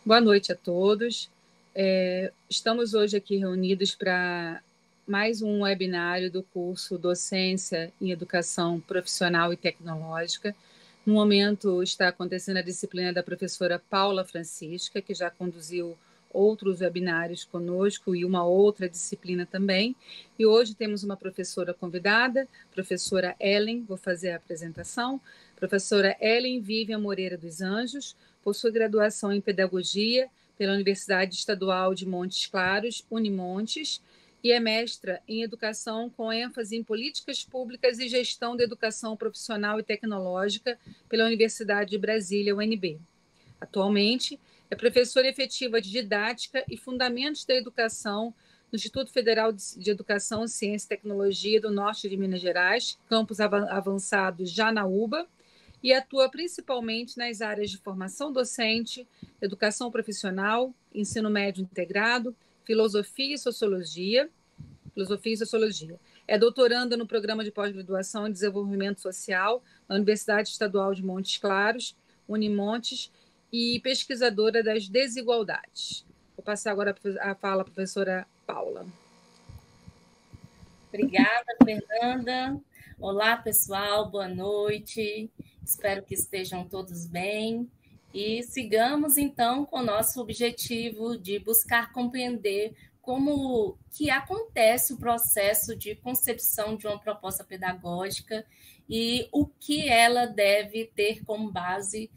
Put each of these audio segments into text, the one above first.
Boa noite a todos. Estamos hoje aqui reunidos para mais um webinário do curso Docência em Educação Profissional e Tecnológica. No momento está acontecendo a disciplina da professora Paula Francisca, que já conduziu outros webinários conosco e uma outra disciplina também. E hoje temos uma professora convidada, professora Ellen, vou fazer a apresentação. Professora Ellen Vivian Moreira dos Anjos, possui graduação em Pedagogia pela Universidade Estadual de Montes Claros, Unimontes, e é mestra em Educação com ênfase em Políticas Públicas e Gestão da Educação Profissional e Tecnológica pela Universidade de Brasília, UNB. Atualmente, é professora efetiva de Didática e Fundamentos da Educação no Instituto Federal de Educação, Ciência e Tecnologia do Norte de Minas Gerais, campus avançado Janaúba, e atua principalmente nas áreas de formação docente, educação profissional, ensino médio integrado, filosofia e sociologia. É doutoranda no Programa de Pós-Graduação em Desenvolvimento Social na Universidade Estadual de Montes Claros, Unimontes, e pesquisadora das desigualdades. Vou passar agora a fala à professora Paula. Obrigada, Fernanda. Olá, pessoal, boa noite. Espero que estejam todos bem. E sigamos, então, com o nosso objetivo de buscar compreender como que acontece o processo de concepção de uma proposta pedagógica e o que ela deve ter como base,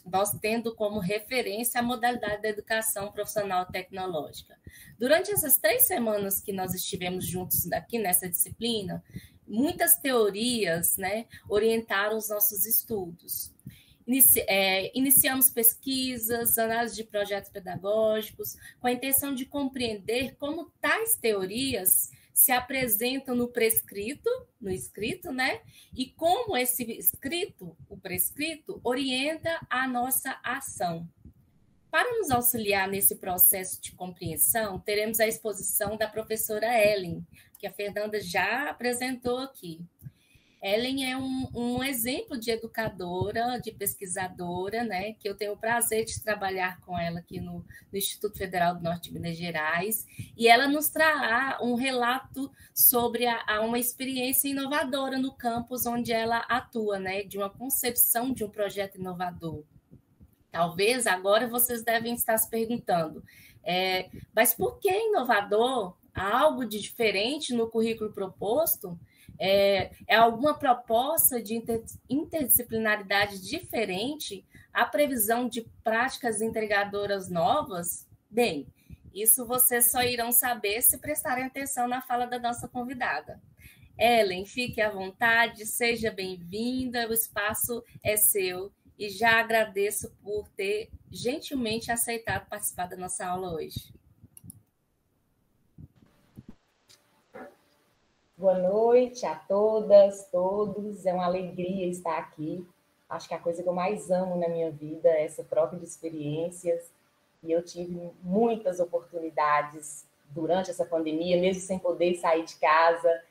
nós tendo como referência a modalidade da educação profissional tecnológica. Durante essas 3 semanas que nós estivemos juntos aqui nessa disciplina, muitas teorias, orientaram os nossos estudos. Iniciamos pesquisas, análise de projetos pedagógicos, com a intenção de compreender como tais teorias se apresentam no prescrito, no escrito, e como esse escrito, o prescrito, orienta a nossa ação. Para nos auxiliar nesse processo de compreensão, teremos a exposição da professora Ellen, que a Fernanda já apresentou aqui. Ellen é um exemplo de educadora, de pesquisadora, que eu tenho o prazer de trabalhar com ela aqui no Instituto Federal do Norte de Minas Gerais, e ela nos trará um relato sobre uma experiência inovadora no campus onde ela atua, de uma concepção de um projeto inovador. Talvez agora vocês devem estar se perguntando, mas por que inovador? Há algo de diferente no currículo proposto? É alguma proposta de interdisciplinaridade diferente? A previsão de práticas integradoras novas? Bem, isso vocês só irão saber se prestarem atenção na fala da nossa convidada. Ellen, fique à vontade, seja bem-vinda, o espaço é seu. E já agradeço por ter gentilmente aceitado participar da nossa aula hoje. Boa noite a todas, todos. É uma alegria estar aqui. Acho que a coisa que eu mais amo na minha vida é essa troca de experiências. E eu tive muitas oportunidades durante essa pandemia, mesmo sem poder sair de casa,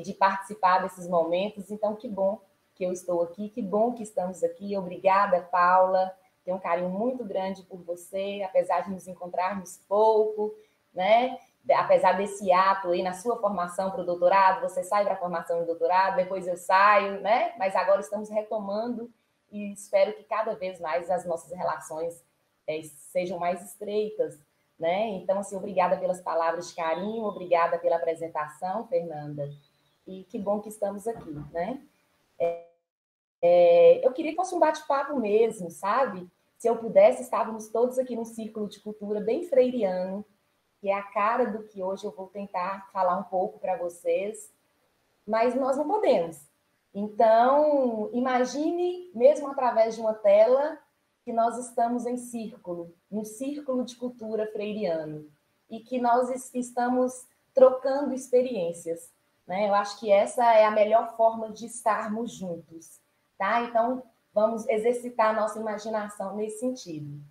de participar desses momentos. Então, que bom que eu estou aqui, que bom que estamos aqui. Obrigada, Paula. Tenho um carinho muito grande por você, apesar de nos encontrarmos pouco, apesar desse ato aí na sua formação para o doutorado, você sai para a formação do doutorado, depois eu saio, Mas agora estamos retomando e espero que cada vez mais as nossas relações sejam mais estreitas, Então, assim, obrigada pelas palavras de carinho, obrigada pela apresentação, Fernanda, e que bom que estamos aqui, Eu queria que fosse um bate-papo mesmo, sabe? Se eu pudesse, estávamos todos aqui num círculo de cultura bem freiriano, que é a cara do que hoje eu vou tentar falar um pouco para vocês, mas nós não podemos. Então, imagine, mesmo através de uma tela, que nós estamos em círculo, num círculo de cultura freiriano, e que nós estamos trocando experiências, Eu acho que essa é a melhor forma de estarmos juntos, tá? Então, vamos exercitar a nossa imaginação nesse sentido.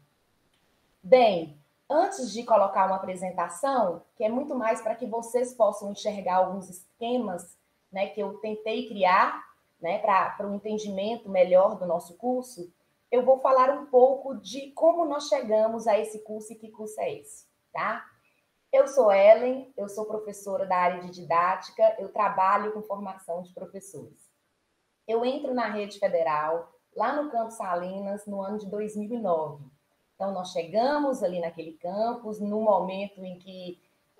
Bem, antes de colocar uma apresentação, que é muito mais para que vocês possam enxergar alguns esquemas, que eu tentei criar, para o entendimento melhor do nosso curso, eu vou falar um pouco de como nós chegamos a esse curso e que curso é esse, tá? Eu sou Ellen, eu sou professora da área de didática, eu trabalho com formação de professores. Eu entro na rede federal, lá no Campus Salinas, no ano de 2009. Então, nós chegamos ali naquele campus, no momento em que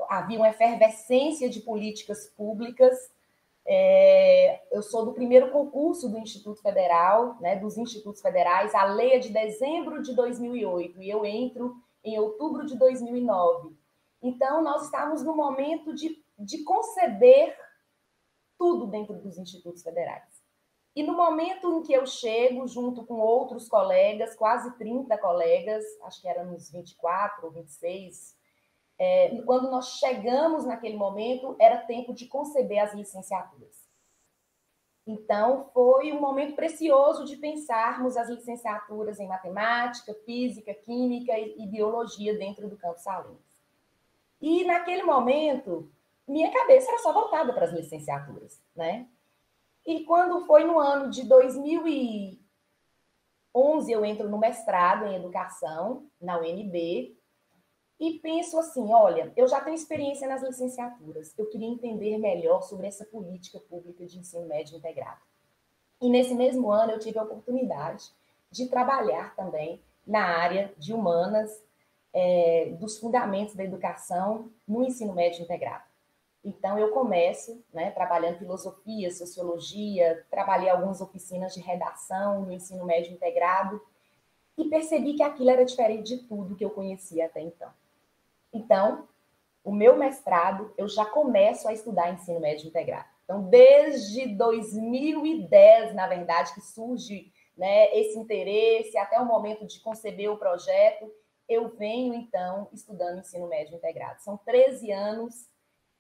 havia uma efervescência de políticas públicas. Eu sou do primeiro concurso do Instituto Federal, né, dos Institutos Federais. A lei é de dezembro de 2008 e eu entro em outubro de 2009. Então, nós estávamos no momento de conceber tudo dentro dos institutos federais. E no momento em que eu chego, junto com outros colegas, quase 30 colegas, acho que éramos 24 ou 26, quando nós chegamos naquele momento, era tempo de conceber as licenciaturas. Então, foi um momento precioso de pensarmos as licenciaturas em matemática, física, química e biologia dentro do Campus Salinas. E, naquele momento, minha cabeça era só voltada para as licenciaturas, né? E quando foi no ano de 2011, eu entro no mestrado em educação, na UNB, e penso assim, olha, eu já tenho experiência nas licenciaturas, eu queria entender melhor sobre essa política pública de ensino médio integrado. E nesse mesmo ano eu tive a oportunidade de trabalhar também na área de humanas, dos fundamentos da educação no ensino médio integrado. Então, eu começo, né, trabalhando filosofia, sociologia, trabalhei algumas oficinas de redação no ensino médio integrado e percebi que aquilo era diferente de tudo que eu conhecia até então. Então, o meu mestrado, eu já começo a estudar ensino médio integrado. Então, desde 2010, na verdade, que surge, né, esse interesse, até o momento de conceber o projeto, eu venho, então, estudando ensino médio integrado. São 13 anos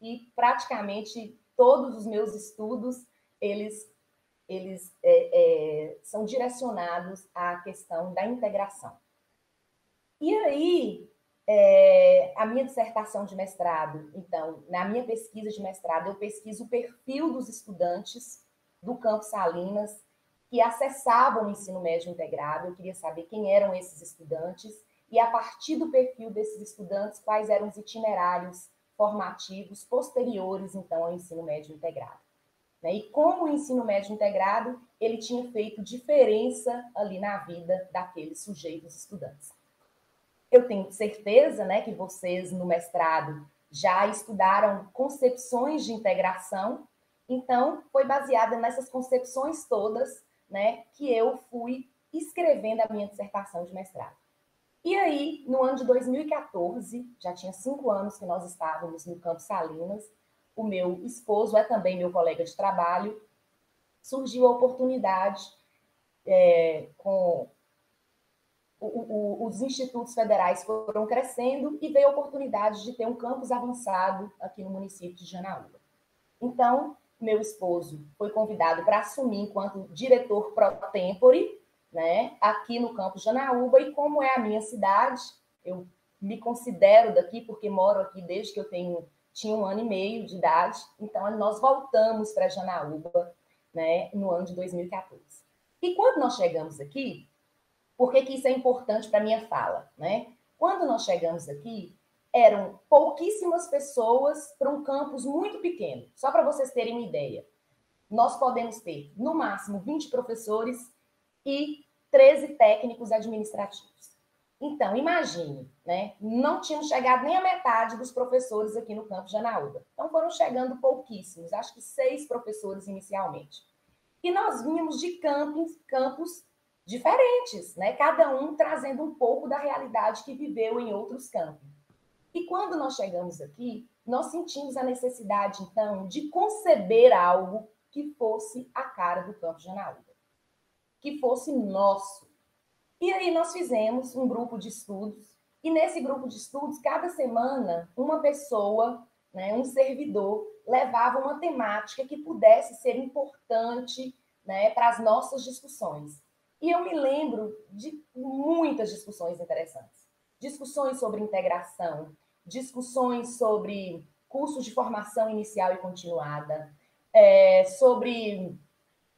e praticamente todos os meus estudos, eles são direcionados à questão da integração. E aí, a minha dissertação de mestrado, então, na minha pesquisa de mestrado, eu pesquiso o perfil dos estudantes do Campus Salinas que acessavam o ensino médio integrado. Eu queria saber quem eram esses estudantes e, a partir do perfil desses estudantes, quais eram os itinerários formativos posteriores, então, ao ensino médio integrado. E como o ensino médio integrado, ele tinha feito diferença ali na vida daqueles sujeitos estudantes. Eu tenho certeza, né, que vocês no mestrado já estudaram concepções de integração, então foi baseada nessas concepções todas, né, que eu fui escrevendo a minha dissertação de mestrado. E aí, no ano de 2014, já tinha 5 anos que nós estávamos no Campus Salinas, o meu esposo é também meu colega de trabalho, surgiu a oportunidade com os institutos federais foram crescendo e veio a oportunidade de ter um campus avançado aqui no município de Janaúba. Então, meu esposo foi convidado para assumir enquanto diretor pro tempore, né, aqui no campus Janaúba, e como é a minha cidade, eu me considero daqui porque moro aqui desde que eu tinha 1 ano e meio de idade, então nós voltamos para Janaúba, né, no ano de 2014. E quando nós chegamos aqui, por que isso é importante para a minha fala, né? Quando nós chegamos aqui, eram pouquíssimas pessoas para um campus muito pequeno. Só para vocês terem uma ideia. Nós podemos ter, no máximo, 20 professores e 13 técnicos administrativos. Então, imagine, né? Não tinham chegado nem a metade dos professores aqui no campus de Janaúba. Então, foram chegando pouquíssimos, acho que 6 professores inicialmente. E nós vínhamos de campos diferentes, né? Cada um trazendo um pouco da realidade que viveu em outros campos. E quando nós chegamos aqui, nós sentimos a necessidade, então, de conceber algo que fosse a cara do campus de Janaúba, que fosse nosso. E aí nós fizemos um grupo de estudos, e nesse grupo de estudos, cada semana, uma pessoa, né, um servidor, levava uma temática que pudesse ser importante, né, para as nossas discussões. E eu me lembro de muitas discussões interessantes. Discussões sobre integração, discussões sobre cursos de formação inicial e continuada, sobre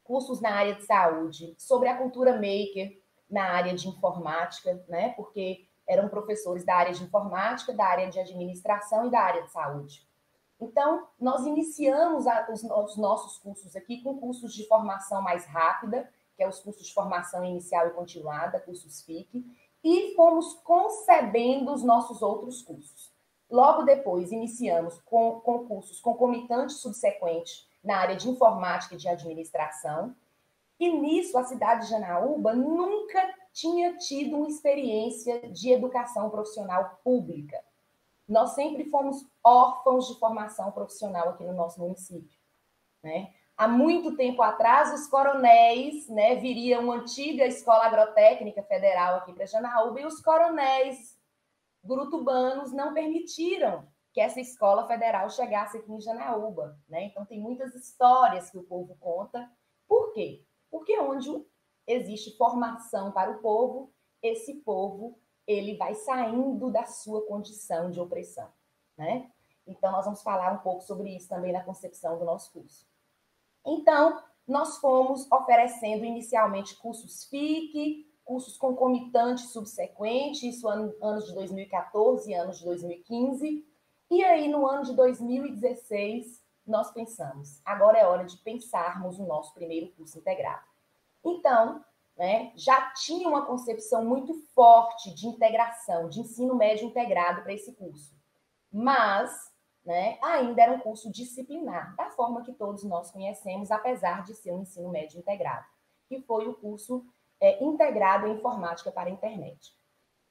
cursos na área de saúde, sobre a cultura maker. na área de informática, né? Porque eram professores da área de informática, da área de administração e da área de saúde. Então, nós iniciamos os nossos cursos aqui com cursos de formação mais rápida, que é os cursos de formação inicial e continuada, cursos FIC, e fomos concebendo os nossos outros cursos. Logo depois, iniciamos com cursos concomitantes subsequentes na área de informática e de administração, e nisso a cidade de Janaúba nunca tinha tido uma experiência de educação profissional pública. Nós sempre fomos órfãos de formação profissional aqui no nosso município, né? Há muito tempo atrás, os coronéis, né, viriam uma antiga escola agrotécnica federal aqui para Janaúba, e os coronéis gurutubanos não permitiram que essa escola federal chegasse aqui em Janaúba, né? Então, tem muitas histórias que o povo conta. Por quê? Porque onde existe formação para o povo, esse povo ele vai saindo da sua condição de opressão, né? Então, nós vamos falar um pouco sobre isso também na concepção do nosso curso. Então, nós fomos oferecendo inicialmente cursos FIC, cursos concomitantes subsequentes, isso anos de 2014 e anos de 2015. E aí, no ano de 2016, nós pensamos, agora é hora de pensarmos o nosso primeiro curso integrado. Então, né, já tinha uma concepção muito forte de integração, de ensino médio integrado para esse curso. Mas, né, ainda era um curso disciplinar, da forma que todos nós conhecemos, apesar de ser um ensino médio integrado, que foi o curso integrado em informática para a internet.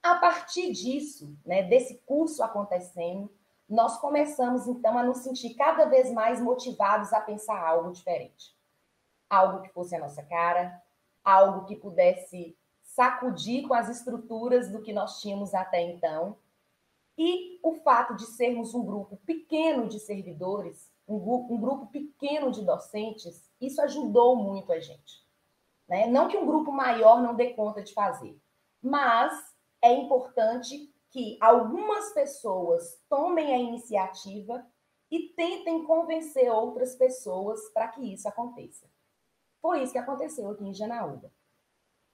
A partir disso, né, desse curso acontecendo, nós começamos, então, a nos sentir cada vez mais motivados a pensar algo diferente. Algo que fosse a nossa cara, algo que pudesse sacudir com as estruturas do que nós tínhamos até então. E o fato de sermos um grupo pequeno de servidores, um grupo pequeno de docentes, isso ajudou muito a gente, né? Não que um grupo maior não dê conta de fazer, mas é importante que algumas pessoas tomem a iniciativa e tentem convencer outras pessoas para que isso aconteça. Foi isso que aconteceu aqui em Janaúba.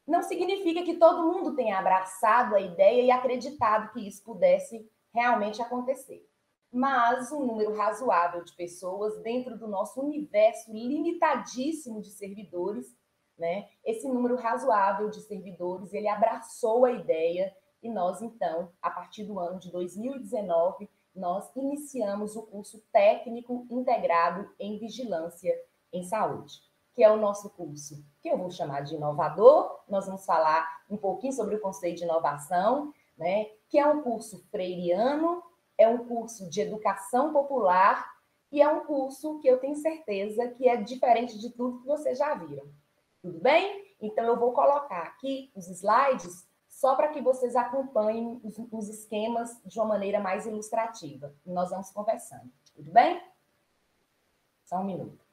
Não significa que todo mundo tenha abraçado a ideia e acreditado que isso pudesse realmente acontecer. Mas um número razoável de pessoas dentro do nosso universo limitadíssimo de servidores, né? Esse número razoável de servidores, ele abraçou a ideia e nós, então, a partir do ano de 2019, nós iniciamos o curso técnico integrado em vigilância em saúde, que é o nosso curso, que eu vou chamar de inovador. Nós vamos falar um pouquinho sobre o conceito de inovação, né? Que é um curso freiriano, é um curso de educação popular e é um curso que eu tenho certeza que é diferente de tudo que vocês já viram. Tudo bem? Então, eu vou colocar aqui os slides só para que vocês acompanhem os esquemas de uma maneira mais ilustrativa. E nós vamos conversando. Tudo bem? Só um minuto.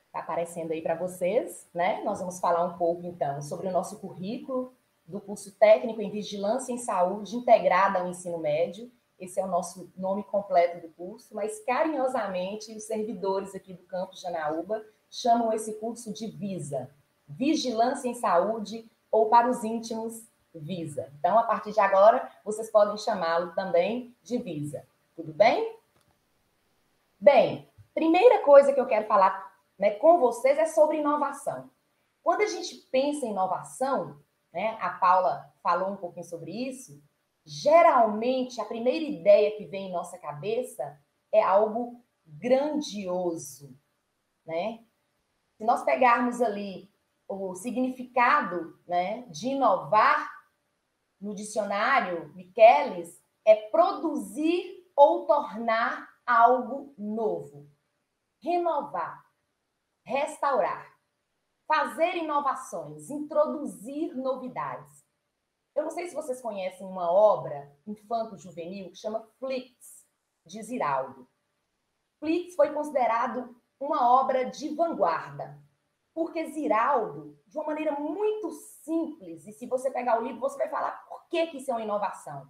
Está aparecendo aí para vocês, né? Nós vamos falar um pouco, então, sobre o nosso currículo do curso técnico em vigilância em saúde integrada ao ensino médio. Esse é o nosso nome completo do curso, mas carinhosamente os servidores aqui do campus de Janaúba chamam esse curso de VISA, Vigilância em Saúde, ou para os íntimos, VISA. Então, a partir de agora, vocês podem chamá-lo também de VISA. Tudo bem? Bem, primeira coisa que eu quero falar, né, com vocês é sobre inovação. Quando a gente pensa em inovação, né, a Paula falou um pouquinho sobre isso, geralmente a primeira ideia que vem em nossa cabeça é algo grandioso, né? Se nós pegarmos ali o significado, né, de inovar no dicionário Michelis, é produzir ou tornar algo novo, renovar, restaurar, fazer inovações, introduzir novidades. Eu não sei se vocês conhecem uma obra infanto-juvenil que chama Flix, de Ziraldo. Flix foi considerado uma obra de vanguarda. Porque Ziraldo, de uma maneira muito simples, e se você pegar o livro, você vai falar por que isso é uma inovação.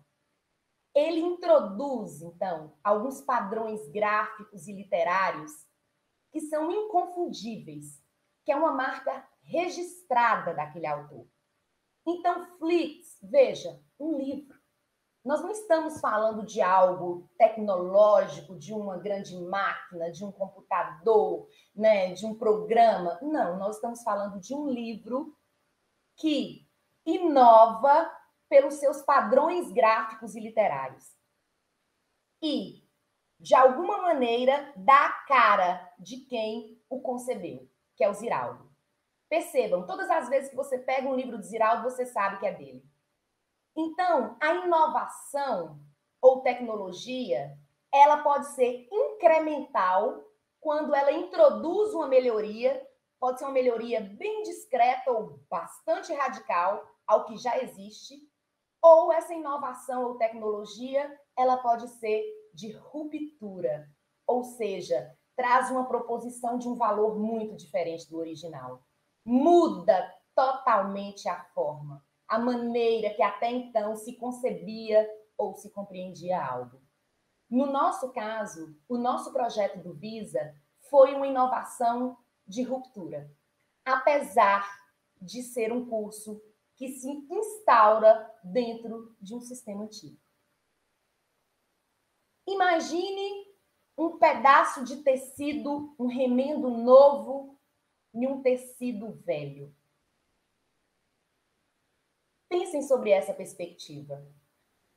Ele introduz, então, alguns padrões gráficos e literários que são inconfundíveis, que é uma marca registrada daquele autor. Então, Flix, veja, um livro. Nós não estamos falando de algo tecnológico, de uma grande máquina, de um computador, né, de um programa. Não, nós estamos falando de um livro que inova pelos seus padrões gráficos e literários. E, de alguma maneira, dá a cara de quem o concebeu, que é o Ziraldo. Percebam, todas as vezes que você pega um livro de Ziraldo, você sabe que é dele. Então, a inovação ou tecnologia, ela pode ser incremental quando ela introduz uma melhoria, pode ser uma melhoria bem discreta ou bastante radical ao que já existe, ou essa inovação ou tecnologia, ela pode ser de ruptura, ou seja, traz uma proposição de um valor muito diferente do original. Muda totalmente a forma, a maneira que até então se concebia ou se compreendia algo. No nosso caso, o nosso projeto do Visa foi uma inovação de ruptura, apesar de ser um curso que se instaura dentro de um sistema antigo. Imagine um pedaço de tecido, um remendo novo em um tecido velho. Pensem sobre essa perspectiva.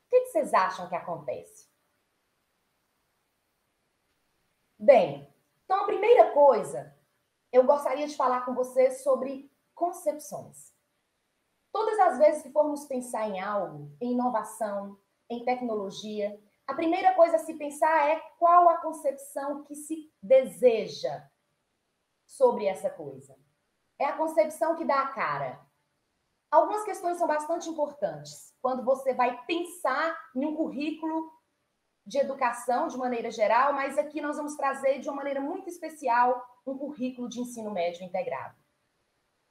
O que vocês acham que acontece? Bem, então a primeira coisa, eu gostaria de falar com vocês sobre concepções. Todas as vezes que formos pensar em algo, em inovação, em tecnologia, a primeira coisa a se pensar é qual a concepção que se deseja sobre essa coisa. É a concepção que dá a cara. Algumas questões são bastante importantes quando você vai pensar em um currículo de educação de maneira geral, mas aqui nós vamos trazer de uma maneira muito especial um currículo de ensino médio integrado.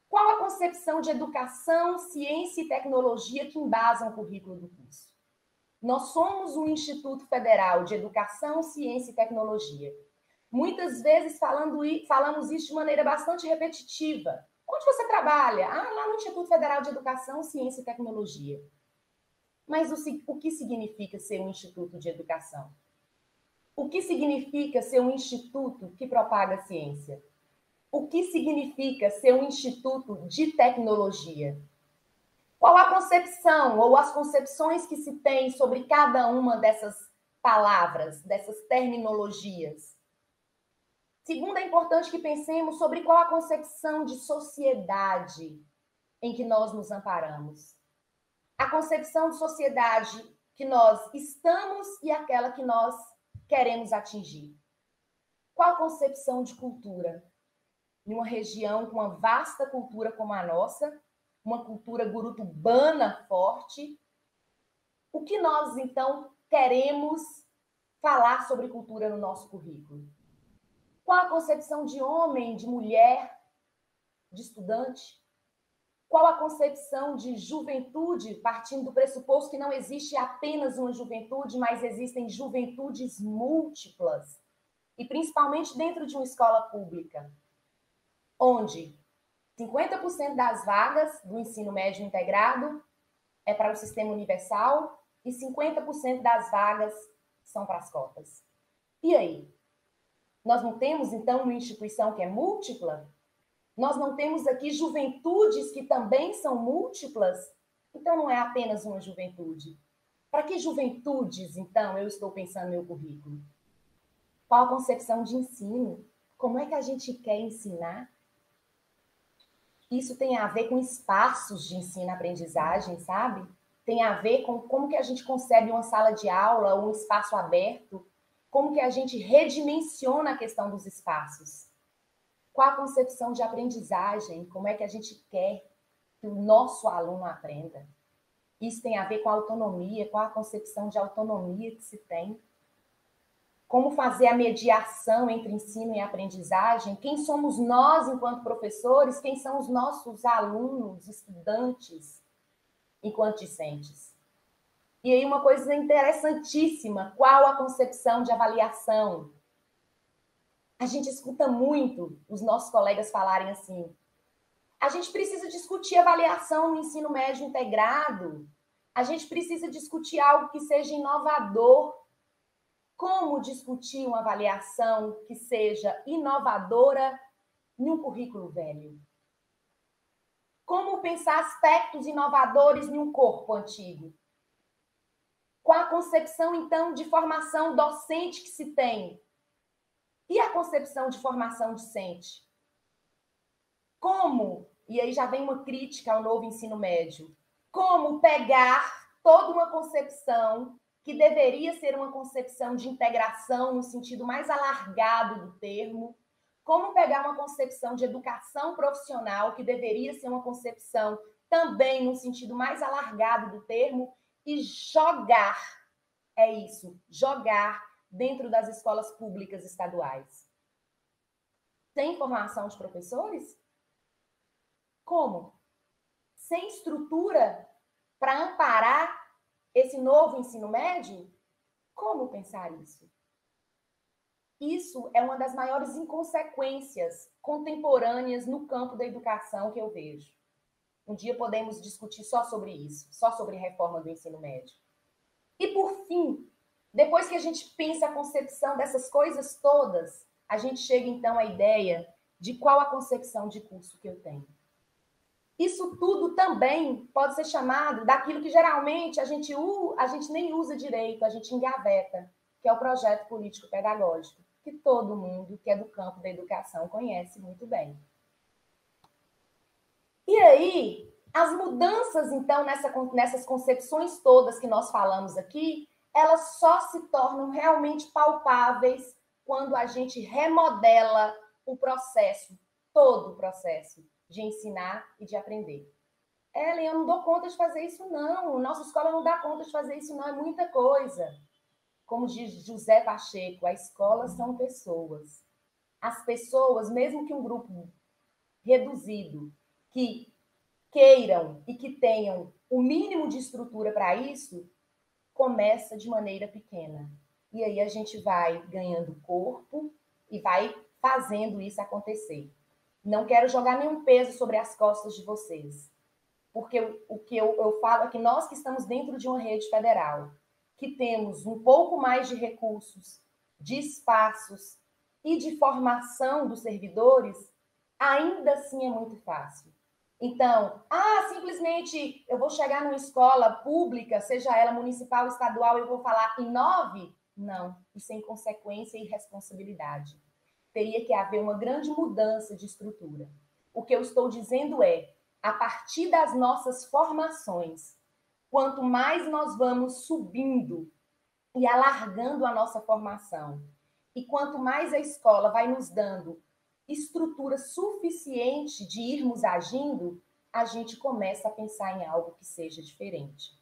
Qual a concepção de educação, ciência e tecnologia que embasam o currículo do curso? Nós somos um Instituto Federal de Educação, Ciência e Tecnologia. Muitas vezes falamos isso de maneira bastante repetitiva. Onde você trabalha? Ah, lá no Instituto Federal de Educação, Ciência e Tecnologia. Mas o que significa ser um instituto de educação? O que significa ser um instituto que propaga a ciência? O que significa ser um instituto de tecnologia? Qual a concepção ou as concepções que se tem sobre cada uma dessas palavras, dessas terminologias? Segundo, é importante que pensemos sobre qual a concepção de sociedade em que nós nos amparamos. A concepção de sociedade que nós estamos e aquela que nós queremos atingir. Qual a concepção de cultura? Em uma região com uma vasta cultura como a nossa, uma cultura gurutubana forte, o que nós, então, queremos falar sobre cultura no nosso currículo? Qual a concepção de homem, de mulher, de estudante? Qual a concepção de juventude, partindo do pressuposto que não existe apenas uma juventude, mas existem juventudes múltiplas, e principalmente dentro de uma escola pública, onde 50% das vagas do ensino médio integrado é para o sistema universal e 50% das vagas são para as cotas. E aí? Nós não temos, então, uma instituição que é múltipla? Nós não temos aqui juventudes que também são múltiplas? Então, não é apenas uma juventude. Para que juventudes, então, eu estou pensando no meu currículo? Qual a concepção de ensino? Como é que a gente quer ensinar? Isso tem a ver com espaços de ensino-aprendizagem, sabe? Tem a ver com como que a gente concebe uma sala de aula ou um espaço aberto, como que a gente redimensiona a questão dos espaços. Qual a concepção de aprendizagem? Como é que a gente quer que o nosso aluno aprenda? Isso tem a ver com a autonomia, qual a concepção de autonomia que se tem. como fazer a mediação entre ensino e aprendizagem, quem somos nós enquanto professores, quem são os nossos alunos, estudantes, enquanto discentes. E aí uma coisa interessantíssima, qual a concepção de avaliação? A gente escuta muito os nossos colegas falarem assim, a gente precisa discutir avaliação no ensino médio integrado, a gente precisa discutir algo que seja inovador. Como discutir uma avaliação que seja inovadora em um currículo velho? Como pensar aspectos inovadores em um corpo antigo? Qual a concepção, então, de formação docente que se tem? E a concepção de formação discente? Como, e aí já vem uma crítica ao novo ensino médio, como pegar toda uma concepção que deveria ser uma concepção de integração no sentido mais alargado do termo, como pegar uma concepção de educação profissional, que deveria ser uma concepção também no sentido mais alargado do termo, e jogar, é isso, jogar dentro das escolas públicas estaduais. Sem formação de professores? Como? Sem estrutura para amparar esse novo ensino médio? Como pensar isso? Isso é uma das maiores inconsequências contemporâneas no campo da educação que eu vejo. Um dia podemos discutir só sobre isso, só sobre reforma do ensino médio. E, por fim, depois que a gente pensa a concepção dessas coisas todas, a gente chega, então, à ideia de qual a concepção de curso que eu tenho. Isso tudo também pode ser chamado daquilo que geralmente a gente nem usa direito, a gente engaveta, que é o projeto político-pedagógico, que todo mundo que é do campo da educação conhece muito bem. E aí, as mudanças, então, nessas concepções todas que nós falamos aqui, elas só se tornam realmente palpáveis quando a gente remodela o processo, todo o processo de ensinar e de aprender. Ellen, eu não dou conta de fazer isso, não. Nossa escola não dá conta de fazer isso, não. É muita coisa. Como diz José Pacheco, a escola são pessoas. As pessoas, mesmo que um grupo reduzido, que queiram e que tenham o mínimo de estrutura para isso, começa de maneira pequena. E aí a gente vai ganhando corpo e vai fazendo isso acontecer. Não quero jogar nenhum peso sobre as costas de vocês, porque o que eu falo é que nós que estamos dentro de uma rede federal, que temos um pouco mais de recursos, de espaços e de formação dos servidores, ainda assim é muito fácil. Então, simplesmente eu vou chegar numa escola pública, seja ela municipal, estadual, e eu vou falar em 9? Não, isso é inconsequência e irresponsabilidade. Teria que haver uma grande mudança de estrutura. O que eu estou dizendo é, a partir das nossas formações, quanto mais nós vamos subindo e alargando a nossa formação, e quanto mais a escola vai nos dando estrutura suficiente de irmos agindo, a gente começa a pensar em algo que seja diferente.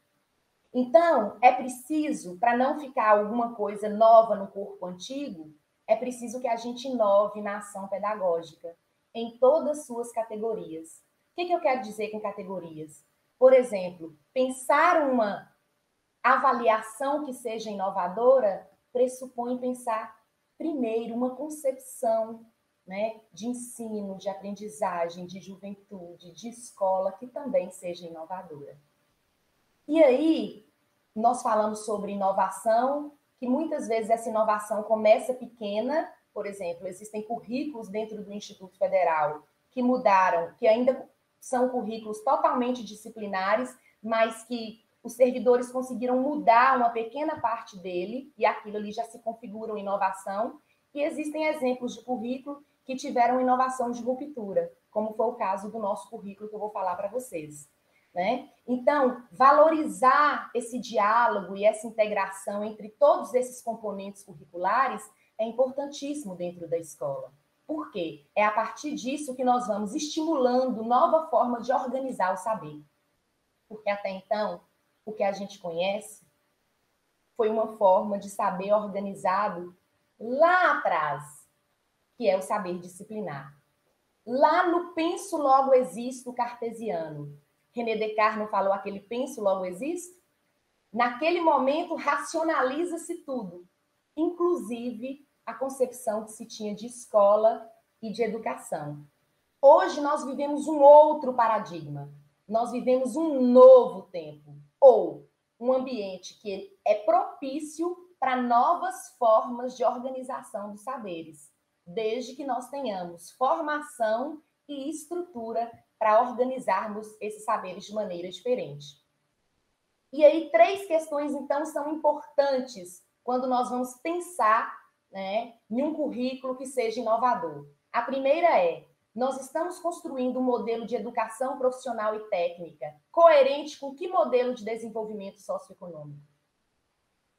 Então, é preciso, para não ficar alguma coisa nova no corpo antigo, é preciso que a gente inove na ação pedagógica, em todas as suas categorias. O que eu quero dizer com categorias? Por exemplo, pensar uma avaliação que seja inovadora pressupõe pensar, primeiro, uma concepção, né, de ensino, de aprendizagem, de juventude, de escola, que também seja inovadora. E aí, nós falamos sobre inovação, que muitas vezes essa inovação começa pequena. Por exemplo, existem currículos dentro do Instituto Federal que mudaram, que ainda são currículos totalmente disciplinares, mas que os servidores conseguiram mudar uma pequena parte dele, e aquilo ali já se configura uma inovação. E existem exemplos de currículo que tiveram inovação de ruptura, como foi o caso do nosso currículo que eu vou falar para vocês. Né? Então, valorizar esse diálogo e essa integração entre todos esses componentes curriculares é importantíssimo dentro da escola. Por quê? É a partir disso que nós vamos estimulando nova forma de organizar o saber. Porque até então, o que a gente conhece foi uma forma de saber organizado lá atrás, que é o saber disciplinar. Lá no penso, logo existo cartesiano. René Descartes não falou aquele penso, logo existo? Naquele momento, racionaliza-se tudo, inclusive a concepção que se tinha de escola e de educação. Hoje nós vivemos um outro paradigma. Nós vivemos um novo tempo, ou um ambiente que é propício para novas formas de organização dos saberes, desde que nós tenhamos formação e estrutura para organizarmos esses saberes de maneira diferente. E aí, 3 questões, então, são importantes quando nós vamos pensar, né, em um currículo que seja inovador. A primeira é: nós estamos construindo um modelo de educação profissional e técnica coerente com que modelo de desenvolvimento socioeconômico?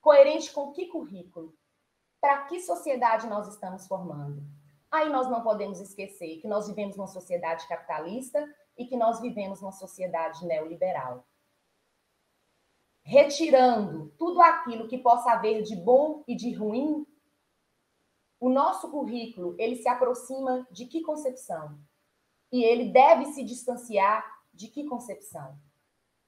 Coerente com que currículo? Para que sociedade nós estamos formando? Aí nós não podemos esquecer que nós vivemos numa sociedade capitalista e que nós vivemos numa sociedade neoliberal. Retirando tudo aquilo que possa haver de bom e de ruim, o nosso currículo, ele se aproxima de que concepção? E ele deve se distanciar de que concepção?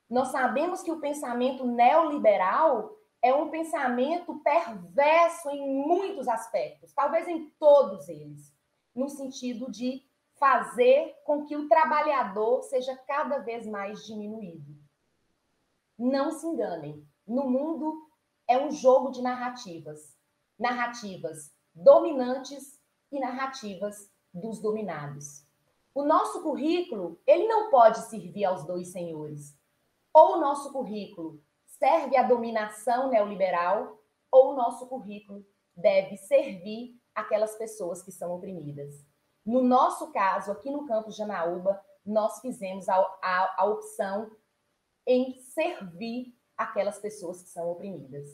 Nós sabemos que o pensamento neoliberal é um pensamento perverso em muitos aspectos, talvez em todos eles, no sentido de fazer com que o trabalhador seja cada vez mais diminuído. Não se enganem, no mundo é um jogo de narrativas. Narrativas dominantes e narrativas dos dominados. O nosso currículo, ele não pode servir aos 2 senhores. Ou o nosso currículo serve à dominação neoliberal, ou o nosso currículo deve servir aquelas pessoas que são oprimidas. No nosso caso, aqui no campus de Janaúba, nós fizemos a opção em servir aquelas pessoas que são oprimidas.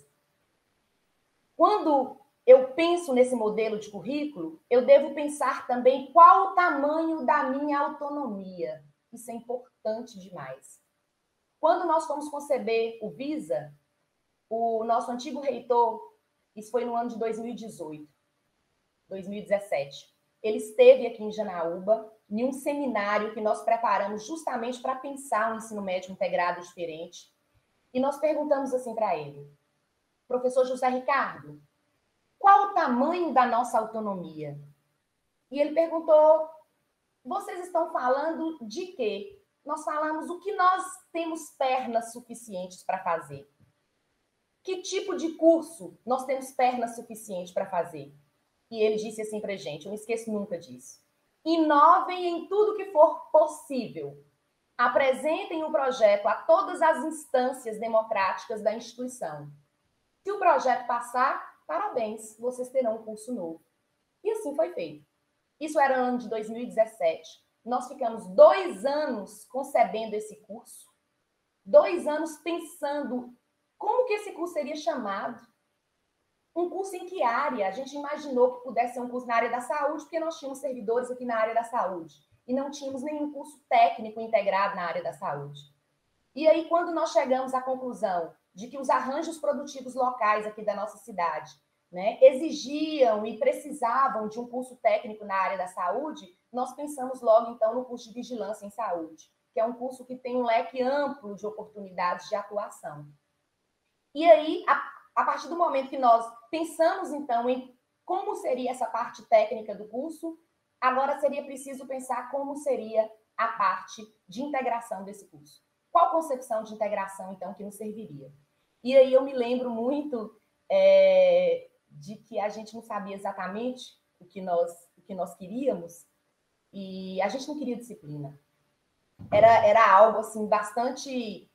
Quando eu penso nesse modelo de currículo, eu devo pensar também qual o tamanho da minha autonomia. Isso é importante demais. Quando nós fomos conceber o Visa, o nosso antigo reitor, isso foi no ano de 2018, 2017, ele esteve aqui em Janaúba, em um seminário que nós preparamos justamente para pensar um ensino médio integrado diferente. E nós perguntamos assim para ele: professor José Ricardo, qual o tamanho da nossa autonomia? E ele perguntou: vocês estão falando de quê? Nós falamos o que nós temos pernas suficientes para fazer. Que tipo de curso nós temos pernas suficientes para fazer? E ele disse assim para a gente, eu não esqueço nunca disso: inovem em tudo que for possível. Apresentem o projeto a todas as instâncias democráticas da instituição. Se o projeto passar, parabéns, vocês terão um curso novo. E assim foi feito. Isso era no ano de 2017. Nós ficamos 2 anos concebendo esse curso, 2 anos pensando como que esse curso seria chamado. Um curso em que área? A gente imaginou que pudesse ser um curso na área da saúde, porque nós tínhamos servidores aqui na área da saúde. E não tínhamos nenhum curso técnico integrado na área da saúde. E aí, quando nós chegamos à conclusão de que os arranjos produtivos locais aqui da nossa cidade, né, exigiam e precisavam de um curso técnico na área da saúde, nós pensamos logo, então, no curso de vigilância em saúde, que é um curso que tem um leque amplo de oportunidades de atuação. E aí, a partir do momento que nós pensamos, então, em como seria essa parte técnica do curso, agora seria preciso pensar como seria a parte de integração desse curso. Qual concepção de integração, então, que nos serviria? E aí eu me lembro muito de que a gente não sabia exatamente o que nós queríamos, e a gente não queria disciplina. Era algo assim bastante...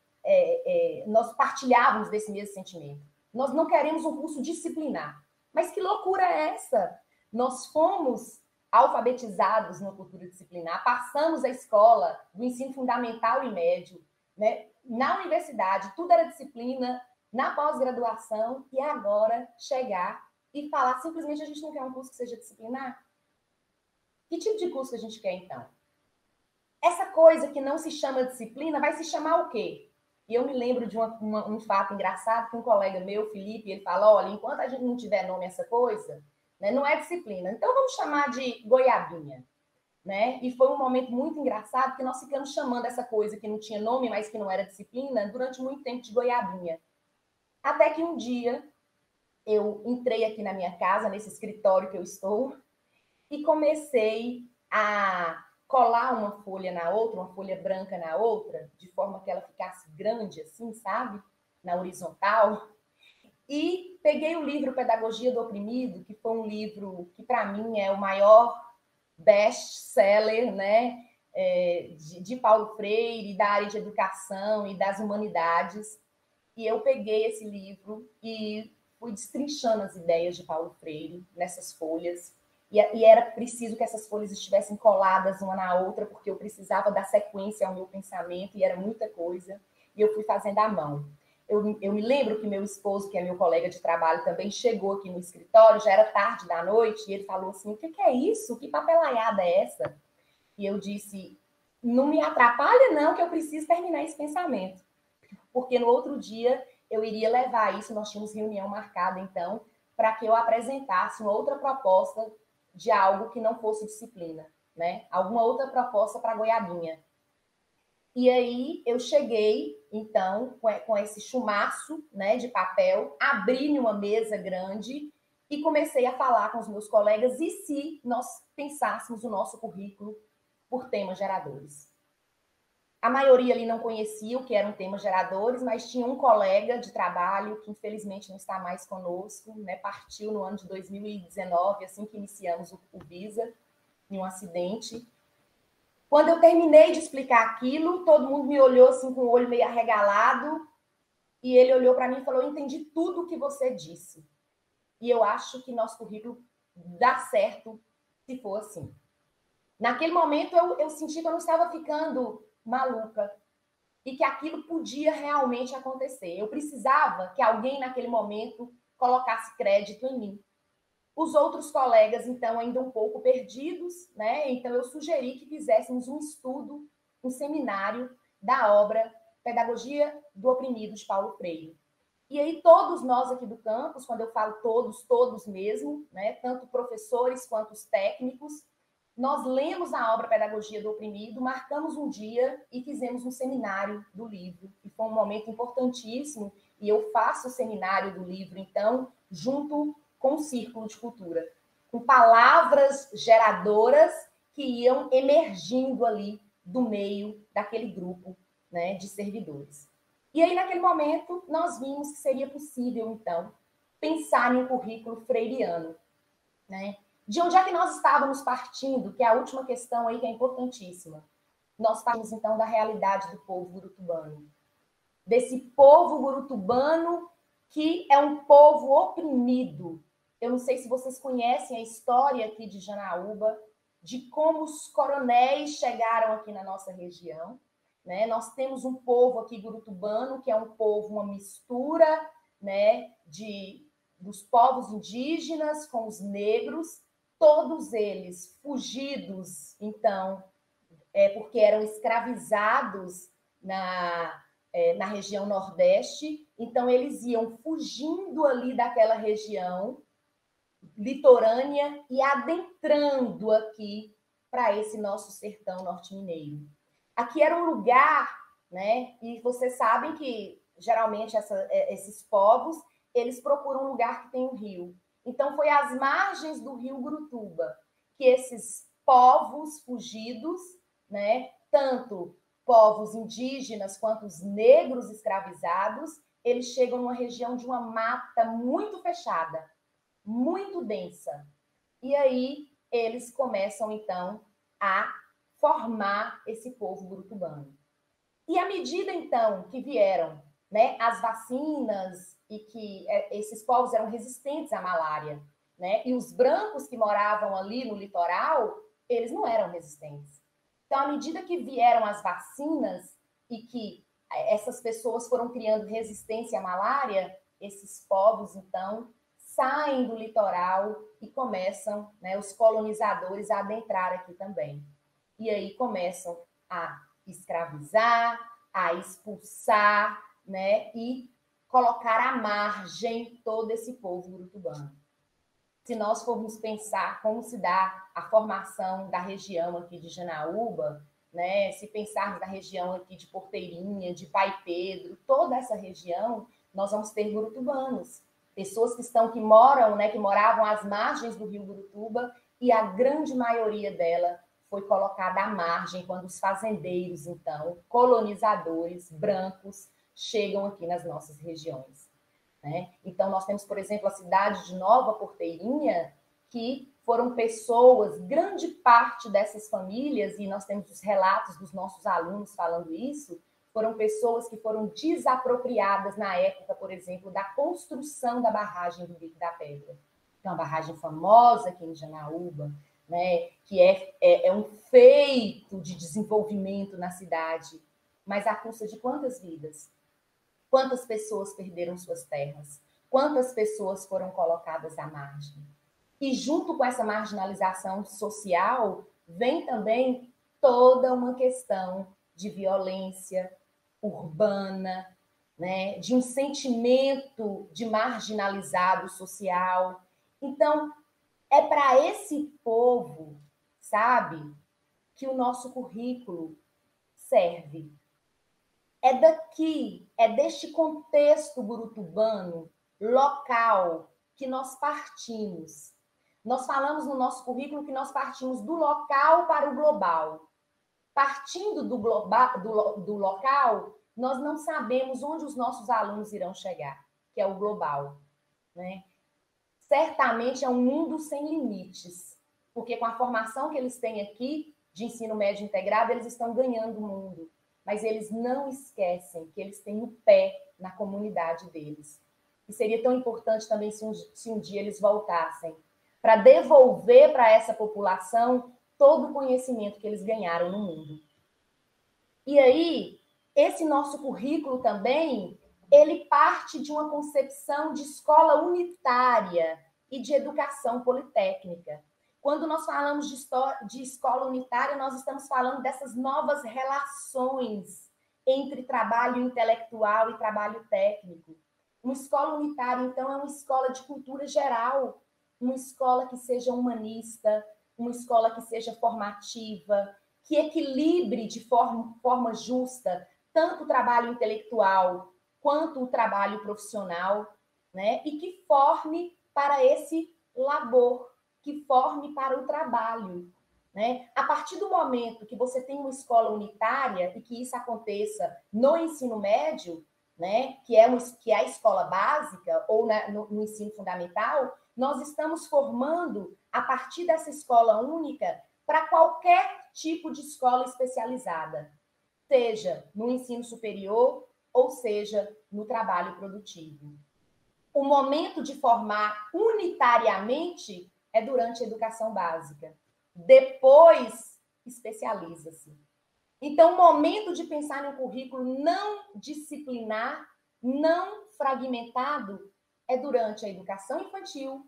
nós partilhávamos desse mesmo sentimento. Nós não queremos um curso disciplinar. Mas que loucura é essa? Nós fomos alfabetizados na cultura disciplinar, passamos a escola do ensino fundamental e médio, né? Na universidade, tudo era disciplina, na pós-graduação, e agora chegar e falar simplesmente a gente não quer um curso que seja disciplinar? Que tipo de curso a gente quer, então? Essa coisa que não se chama disciplina vai se chamar o quê? E eu me lembro de um fato engraçado que um colega meu, Felipe, ele fala: olha, enquanto a gente não tiver nome essa coisa, né? Não é disciplina. Então, vamos chamar de goiabinha, né? E foi um momento muito engraçado, que nós ficamos chamando essa coisa que não tinha nome, mas que não era disciplina, durante muito tempo de goiabinha. Até que um dia eu entrei aqui na minha casa, nesse escritório que eu estou, e comecei a colar uma folha na outra, uma folha branca na outra, de forma que ela ficasse grande assim, sabe? Na horizontal. E peguei o livro Pedagogia do Oprimido, que foi um livro que, para mim, é o maior best-seller, né? De Paulo Freire, da área de educação e das humanidades. E eu peguei esse livro e fui destrinchando as ideias de Paulo Freire nessas folhas. E era preciso que essas folhas estivessem coladas uma na outra, porque eu precisava dar sequência ao meu pensamento, e era muita coisa. E eu fui fazendo à mão. Eu me lembro que meu esposo, que é meu colega de trabalho, também chegou aqui no escritório, já era tarde da noite, e ele falou assim, o que é isso? Que papelaiada é essa? E eu disse, não me atrapalha não, que eu preciso terminar esse pensamento. Porque no outro dia eu iria levar isso, nós tínhamos reunião marcada, então, para que eu apresentasse uma outra proposta de algo que não fosse disciplina, né? Alguma outra proposta para Goiabinha. E aí eu cheguei, então, com esse chumaço, né, de papel, abri numa mesa grande e comecei a falar com os meus colegas e se nós pensássemos o nosso currículo por temas geradores. A maioria ali não conhecia o que eram temas geradores, mas tinha um colega de trabalho que infelizmente não está mais conosco, né? Partiu no ano de 2019, assim que iniciamos o Visa, em um acidente. Quando eu terminei de explicar aquilo, todo mundo me olhou assim com o olho meio arregalado, e ele olhou para mim e falou, eu entendi tudo o que você disse. E eu acho que nosso currículo dá certo se for assim. Naquele momento eu senti que eu não estava ficando maluca e que aquilo podia realmente acontecer. Eu precisava que alguém naquele momento colocasse crédito em mim. Os outros colegas, então, ainda um pouco perdidos, né? Então eu sugeri que fizéssemos um estudo, um seminário da obra Pedagogia do Oprimido, de Paulo Freire. E aí todos nós aqui do campus, quando eu falo todos mesmo, né? Tanto professores quanto os técnicos, nós lemos a obra Pedagogia do Oprimido, marcamos um dia e fizemos um seminário do livro. E foi um momento importantíssimo, e eu faço o seminário do livro, então, junto com o Círculo de Cultura, com palavras geradoras que iam emergindo ali do meio daquele grupo, né, de servidores. E aí, naquele momento, nós vimos que seria possível, então, pensar em um currículo freiriano, né? De onde é que nós estávamos partindo, que é a última questão aí que é importantíssima. Nós partimos, então, da realidade do povo gurutubano. Desse povo gurutubano que é um povo oprimido. Eu não sei se vocês conhecem a história aqui de Janaúba, de como os coronéis chegaram aqui na nossa região, né? Nós temos um povo aqui gurutubano, que é um povo, uma mistura, né, dos povos indígenas com os negros, todos eles fugidos, então, porque eram escravizados na região Nordeste, então eles iam fugindo ali daquela região litorânea e adentrando aqui para esse nosso sertão norte-mineiro. Aqui era um lugar, né? E vocês sabem que geralmente esses povos eles procuram um lugar que tem um rio. Então, foi às margens do rio Gurutuba que esses povos fugidos, né, tanto povos indígenas quanto os negros escravizados, eles chegam numa região de uma mata muito fechada, muito densa. E aí eles começam, então, a formar esse povo gurutubano. E à medida, então, que vieram, né, as vacinas e que esses povos eram resistentes à malária, né? E os brancos que moravam ali no litoral, eles não eram resistentes. Então, à medida que vieram as vacinas e que essas pessoas foram criando resistência à malária, esses povos, então, saem do litoral e começam, né, os colonizadores a adentrar aqui também. E aí começam a escravizar, a expulsar, né, e colocar à margem todo esse povo gurutubano. se nós formos pensar como se dá a formação da região aqui de Janaúba, né? Se pensarmos na região aqui de Porteirinha, de Pai Pedro, toda essa região, nós vamos ter gurutubanos, pessoas que moram, né, que moravam às margens do rio Gurutuba, e a grande maioria dela foi colocada à margem quando os fazendeiros, então, colonizadores brancos, chegam aqui nas nossas regiões, né? Então, nós temos, por exemplo, a cidade de Nova Porteirinha, que foram pessoas, grande parte dessas famílias, e nós temos os relatos dos nossos alunos falando isso, foram pessoas que foram desapropriadas na época, por exemplo, da construção da barragem do Bico da Pedra. Que é uma barragem famosa aqui em Janaúba, né? Que é um feito de desenvolvimento na cidade, mas à custa de quantas vidas? Quantas pessoas perderam suas terras? Quantas pessoas foram colocadas à margem? E junto com essa marginalização social, vem também toda uma questão de violência urbana, né? De um sentimento de marginalizado social. Então, é para esse povo, sabe, que o nosso currículo serve. É daqui, é deste contexto gurutubano, local, que nós partimos. Nós falamos no nosso currículo que nós partimos do local para o global. Partindo do local, nós não sabemos onde os nossos alunos irão chegar, que é o global, né? Certamente é um mundo sem limites, porque com a formação que eles têm aqui, de ensino médio integrado, eles estão ganhando o mundo, mas eles não esquecem que eles têm o pé na comunidade deles. E seria tão importante também se um dia eles voltassem, para devolver para essa população todo o conhecimento que eles ganharam no mundo. E aí, esse nosso currículo também, ele parte de uma concepção de escola unitária e de educação politécnica. Quando nós falamos de escola unitária, nós estamos falando dessas novas relações entre trabalho intelectual e trabalho técnico. Uma escola unitária, então, é uma escola de cultura geral, uma escola que seja humanista, uma escola que seja formativa, que equilibre de forma justa tanto o trabalho intelectual quanto o trabalho profissional, né? E que forme para esse labor, que forme para o trabalho, né? A partir do momento que você tem uma escola unitária e que isso aconteça no ensino médio, né? Que é a escola básica ou no ensino fundamental, nós estamos formando, a partir dessa escola única, para qualquer tipo de escola especializada, seja no ensino superior ou seja no trabalho produtivo. O momento de formar unitariamente é durante a educação básica. Depois, especializa-se. Então, o momento de pensar em um currículo não disciplinar, não fragmentado, é durante a educação infantil,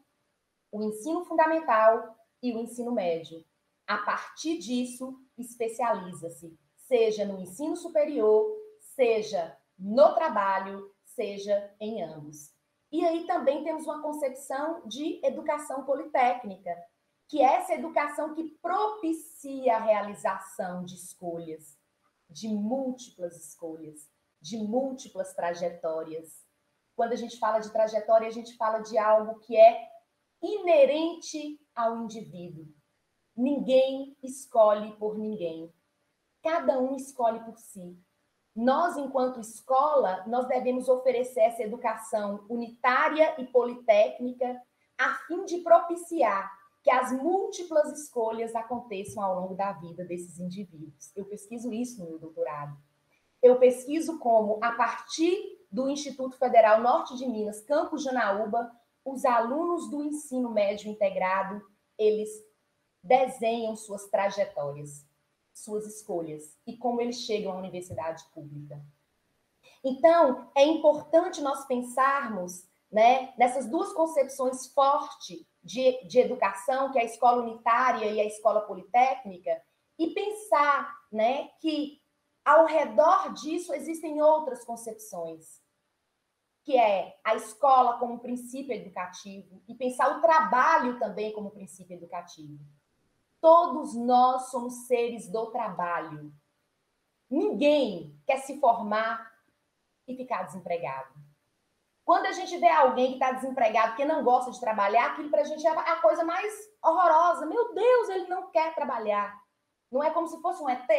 o ensino fundamental e o ensino médio. A partir disso, especializa-se, seja no ensino superior, seja no trabalho, seja em ambos. E aí também temos uma concepção de educação politécnica, que é essa educação que propicia a realização de escolhas, de múltiplas escolhas, de múltiplas trajetórias. Quando a gente fala de trajetória, a gente fala de algo que é inerente ao indivíduo. Ninguém escolhe por ninguém. Cada um escolhe por si. Nós, enquanto escola, nós devemos oferecer essa educação unitária e politécnica a fim de propiciar que as múltiplas escolhas aconteçam ao longo da vida desses indivíduos. Eu pesquiso isso no meu doutorado. Eu pesquiso como, a partir do Instituto Federal Norte de Minas, Campus Janaúba, os alunos do ensino médio integrado, eles desenham suas trajetórias, suas escolhas e como eles chegam à universidade pública. Então, é importante nós pensarmos, né, nessas duas concepções fortes de educação, que é a escola unitária e a escola politécnica, e pensar, né, que ao redor disso existem outras concepções. que é a escola como princípio educativo e pensar o trabalho também como princípio educativo. Todos nós somos seres do trabalho. Ninguém quer se formar e ficar desempregado. Quando a gente vê alguém que está desempregado, que não gosta de trabalhar, aquilo para a gente é a coisa mais horrorosa. Meu Deus, ele não quer trabalhar. Não é como se fosse um ET,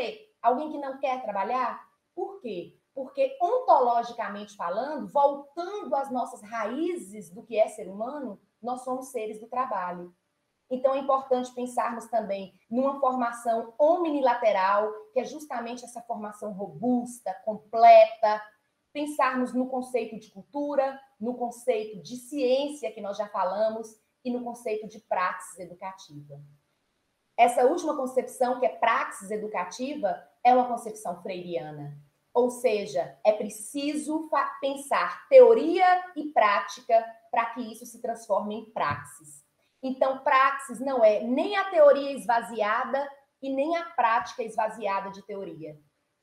alguém que não quer trabalhar? Por quê? Porque, ontologicamente falando, voltando às nossas raízes do que é ser humano, nós somos seres do trabalho. Então, é importante pensarmos também numa formação omnilateral, que é justamente essa formação robusta, completa, pensarmos no conceito de cultura, no conceito de ciência, que nós já falamos, e no conceito de praxis educativa. Essa última concepção, que é praxis educativa, é uma concepção freiriana. Ou seja, é preciso pensar teoria e prática para que isso se transforme em praxis. Então, praxis não é nem a teoria esvaziada e nem a prática esvaziada de teoria.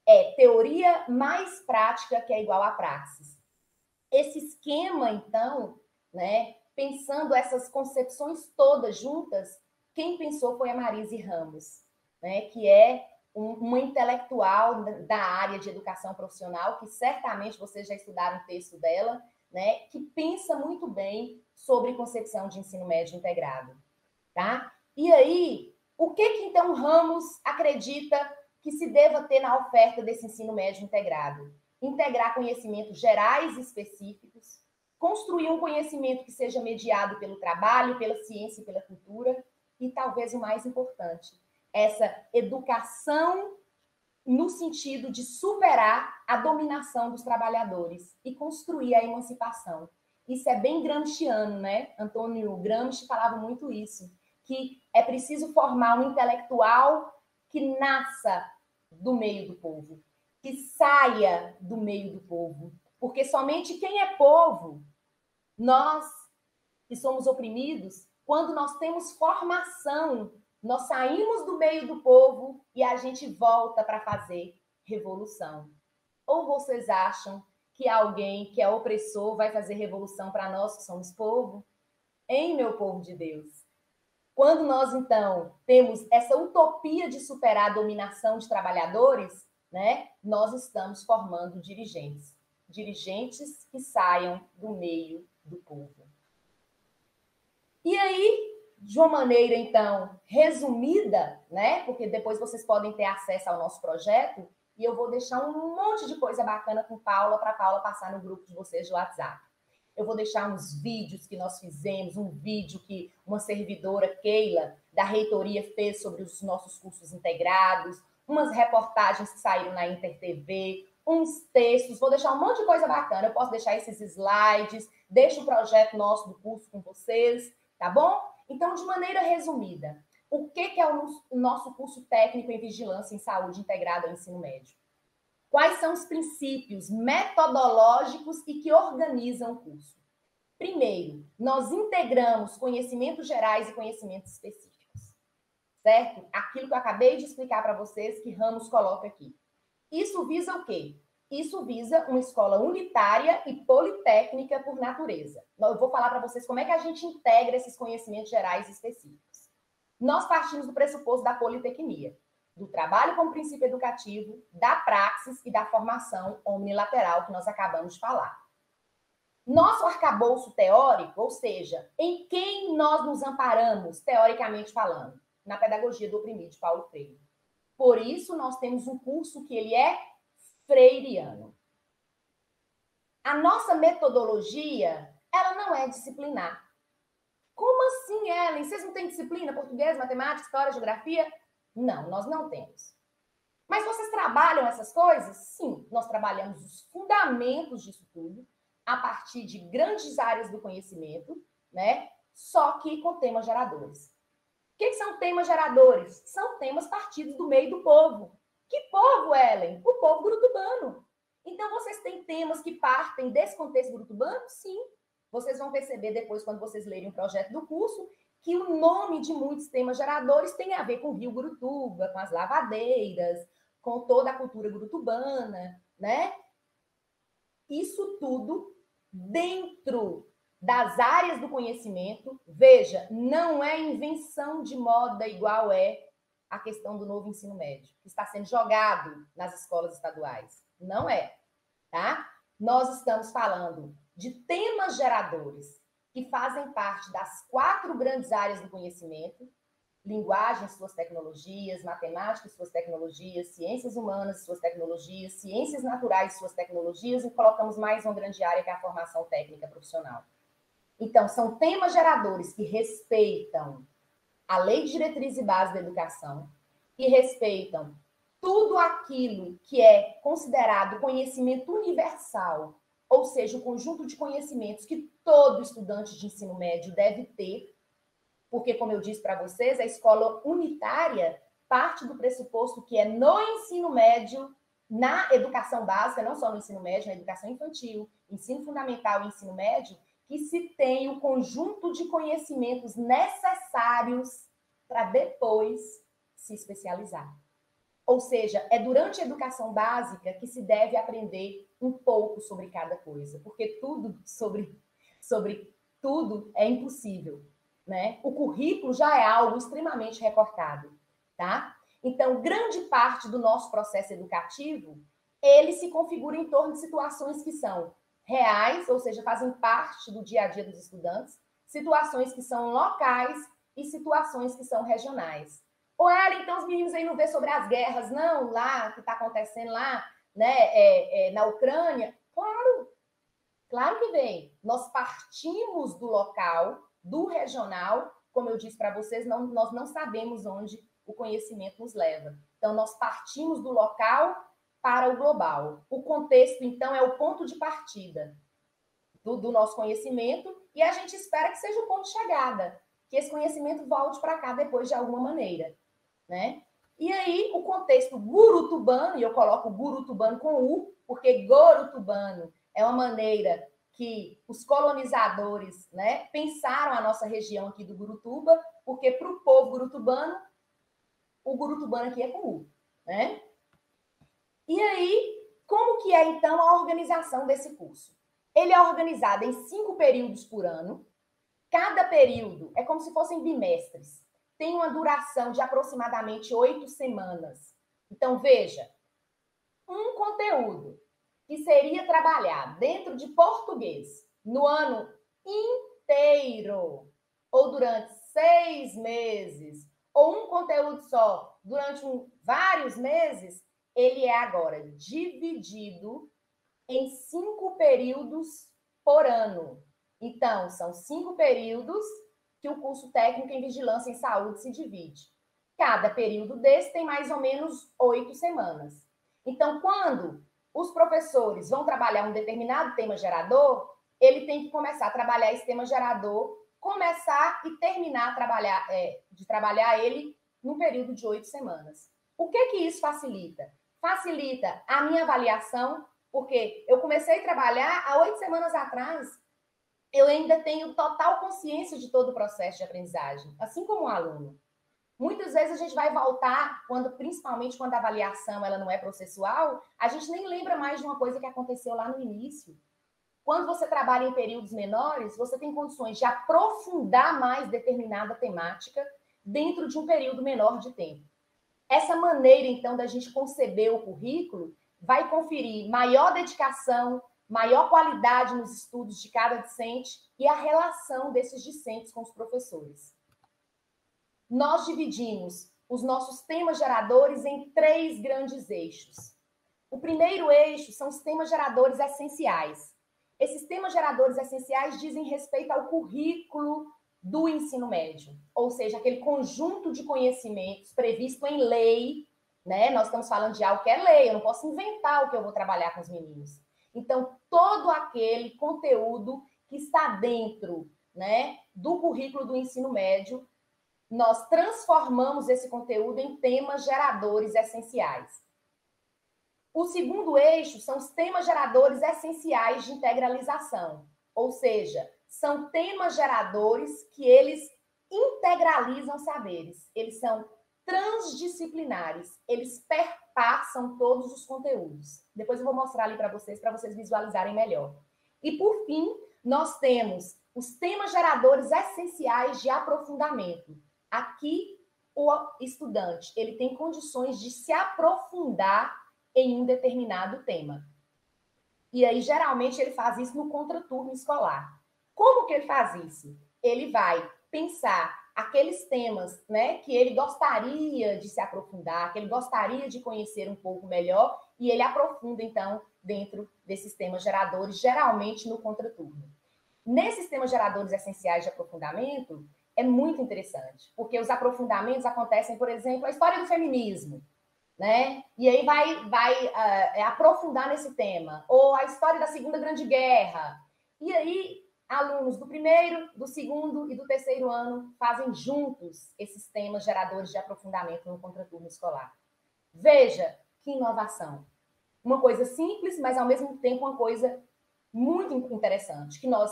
É teoria mais prática que é igual a praxis. Esse esquema, então, né, pensando essas concepções todas juntas, quem pensou foi a Marise Ramos, né, que é uma intelectual da área de educação profissional, que certamente vocês já estudaram o texto dela, né, que pensa muito bem sobre concepção de ensino médio integrado. Tá? E aí, o que então Ramos acredita que se deva ter na oferta desse ensino médio integrado? Integrar conhecimentos gerais e específicos, construir um conhecimento que seja mediado pelo trabalho, pela ciência e pela cultura, e talvez o mais importante, essa educação no sentido de superar a dominação dos trabalhadores e construir a emancipação. Isso é bem gramsciano, né? Antônio Gramsci falava muito isso, que é preciso formar um intelectual que nasça do meio do povo, que saia do meio do povo, porque somente quem é povo, nós que somos oprimidos, quando nós temos formação, nós saímos do meio do povo e a gente volta para fazer revolução. Ou vocês acham que alguém que é opressor vai fazer revolução para nós que somos povo? Hein, meu povo de Deus? Quando nós, então, temos essa utopia de superar a dominação de trabalhadores, né, nós estamos formando dirigentes. Dirigentes que saiam do meio do povo. E aí, de uma maneira, então, resumida, né, porque depois vocês podem ter acesso ao nosso projeto, e eu vou deixar um monte de coisa bacana com Paula, para Paula passar no grupo de vocês de WhatsApp. Eu vou deixar uns vídeos que nós fizemos, um vídeo que uma servidora, Keila, da reitoria, fez sobre os nossos cursos integrados, umas reportagens que saíram na InterTV, uns textos, vou deixar um monte de coisa bacana. Eu posso deixar esses slides, deixo o projeto nosso do curso com vocês, tá bom? Então, de maneira resumida, o que é o nosso curso técnico em vigilância em saúde integrado ao ensino médio? Quais são os princípios metodológicos e que organizam o curso? Primeiro, nós integramos conhecimentos gerais e conhecimentos específicos, certo? Aquilo que eu acabei de explicar para vocês, que Ramos coloca aqui. Isso visa o quê? Isso visa uma escola unitária e politécnica por natureza. Eu vou falar para vocês como é que a gente integra esses conhecimentos gerais e específicos. Nós partimos do pressuposto da politecnia, do trabalho como princípio educativo, da praxis e da formação omnilateral que nós acabamos de falar. Nosso arcabouço teórico, ou seja, em quem nós nos amparamos, teoricamente falando, na pedagogia do oprimido de Paulo Freire. Por isso, nós temos um curso que ele é freiriano. A nossa metodologia, ela não é disciplinar. Como assim, Ellen? Vocês não têm disciplina? Português, matemática, história, geografia? Não, nós não temos. Mas vocês trabalham essas coisas? Sim, nós trabalhamos os fundamentos disso tudo a partir de grandes áreas do conhecimento, né? Só que com temas geradores. O que são temas geradores? São temas partidos do meio do povo. Que povo, Ellen? O povo grutubano. Então, vocês têm temas que partem desse contexto grutubano? Sim. Vocês vão perceber depois, quando vocês lerem o projeto do curso, que o nome de muitos temas geradores tem a ver com o Rio Gurutuba, com as lavadeiras, com toda a cultura grutubana, né? Isso tudo dentro das áreas do conhecimento. Veja, não é invenção de moda igual é a questão do novo ensino médio, que está sendo jogado nas escolas estaduais. Não é, tá? Nós estamos falando de temas geradores que fazem parte das 4 grandes áreas do conhecimento: linguagem, suas tecnologias; matemática, suas tecnologias; ciências humanas, suas tecnologias; ciências naturais, suas tecnologias, e colocamos mais uma grande área, que é a formação técnica profissional. Então, são temas geradores que respeitam a Lei de Diretriz e Base da Educação, que respeitam tudo aquilo que é considerado conhecimento universal, ou seja, o conjunto de conhecimentos que todo estudante de ensino médio deve ter, porque, como eu disse para vocês, a escola unitária parte do pressuposto que é no ensino médio, na educação básica, não só no ensino médio, na educação infantil, ensino fundamental e ensino médio, que se tem o conjunto de conhecimentos necessários para depois se especializar. Ou seja, é durante a educação básica que se deve aprender um pouco sobre cada coisa, porque tudo sobre tudo é impossível, né? O currículo já é algo extremamente recortado, tá? Então, grande parte do nosso processo educativo, ele se configura em torno de situações que são reais, ou seja, fazem parte do dia a dia dos estudantes, situações que são locais e situações que são regionais. Ou então os meninos aí não vê sobre as guerras, não, lá, que está acontecendo lá, né, na Ucrânia. Claro que vem. Nós partimos do local, do regional, como eu disse para vocês, nós não sabemos onde o conhecimento nos leva. Então, nós partimos do local para o global. O contexto, então, é o ponto de partida do nosso conhecimento, e a gente espera que seja o ponto de chegada, que esse conhecimento volte para cá depois de alguma maneira, né? E aí, o contexto gurutubano, e eu coloco gurutubano com U, porque gorutubano é uma maneira que os colonizadores, né, pensaram a nossa região aqui do Gurutuba, porque para o povo gurutubano, o gurutubano aqui é com U, né? E aí, como que é, então, a organização desse curso? Ele é organizado em 5 períodos por ano. Cada período é como se fossem bimestres. Tem uma duração de aproximadamente 8 semanas. Então, veja, um conteúdo que seria trabalhado dentro de português no ano inteiro, ou durante 6 meses, ou um conteúdo só durante vários meses, ele é agora dividido em 5 períodos por ano. Então, são 5 períodos que o curso técnico em vigilância em saúde se divide. Cada período desse tem mais ou menos 8 semanas. Então, quando os professores vão trabalhar um determinado tema gerador, ele tem que começar a trabalhar esse tema gerador, começar e terminar de trabalhar ele num período de 8 semanas. O que isso facilita? Facilita a minha avaliação, porque eu comecei a trabalhar há 8 semanas atrás, eu ainda tenho total consciência de todo o processo de aprendizagem, assim como um aluno. Muitas vezes a gente vai voltar, principalmente quando a avaliação ela não é processual, a gente nem lembra mais de uma coisa que aconteceu lá no início. Quando você trabalha em períodos menores, você tem condições de aprofundar mais determinada temática dentro de um período menor de tempo. Essa maneira, então, da gente conceber o currículo vai conferir maior dedicação, maior qualidade nos estudos de cada discente e a relação desses discentes com os professores. Nós dividimos os nossos temas geradores em 3 grandes eixos. O primeiro eixo são os temas geradores essenciais. Esses temas geradores essenciais dizem respeito ao currículo do ensino médio, ou seja, aquele conjunto de conhecimentos previsto em lei, né? Nós estamos falando de algo que é lei, eu não posso inventar o que eu vou trabalhar com os meninos. Então, todo aquele conteúdo que está dentro, né, do currículo do ensino médio, nós transformamos esse conteúdo em temas geradores essenciais. O segundo eixo são os temas geradores essenciais de integralização, ou seja, são temas geradores que eles integralizam saberes, eles são transdisciplinares, eles perpassam todos os conteúdos. Depois eu vou mostrar ali para vocês visualizarem melhor. E, por fim, nós temos os temas geradores essenciais de aprofundamento. Aqui, o estudante ele tem condições de se aprofundar em um determinado tema. E aí, geralmente, ele faz isso no contraturno escolar. Como que ele faz isso? Ele vai pensar aqueles temas, né, que ele gostaria de se aprofundar, que ele gostaria de conhecer um pouco melhor, e ele aprofunda, então, dentro desses temas geradores, geralmente no contraturno. Nesses temas geradores essenciais de aprofundamento, é muito interessante, porque os aprofundamentos acontecem, por exemplo, a história do feminismo, né? E aí vai aprofundar nesse tema, ou a história da Segunda Grande Guerra. E aí, alunos do primeiro, do segundo e do terceiro ano fazem juntos esses temas geradores de aprofundamento no contraturno escolar. Veja que inovação. Uma coisa simples, mas ao mesmo tempo uma coisa muito interessante, que nós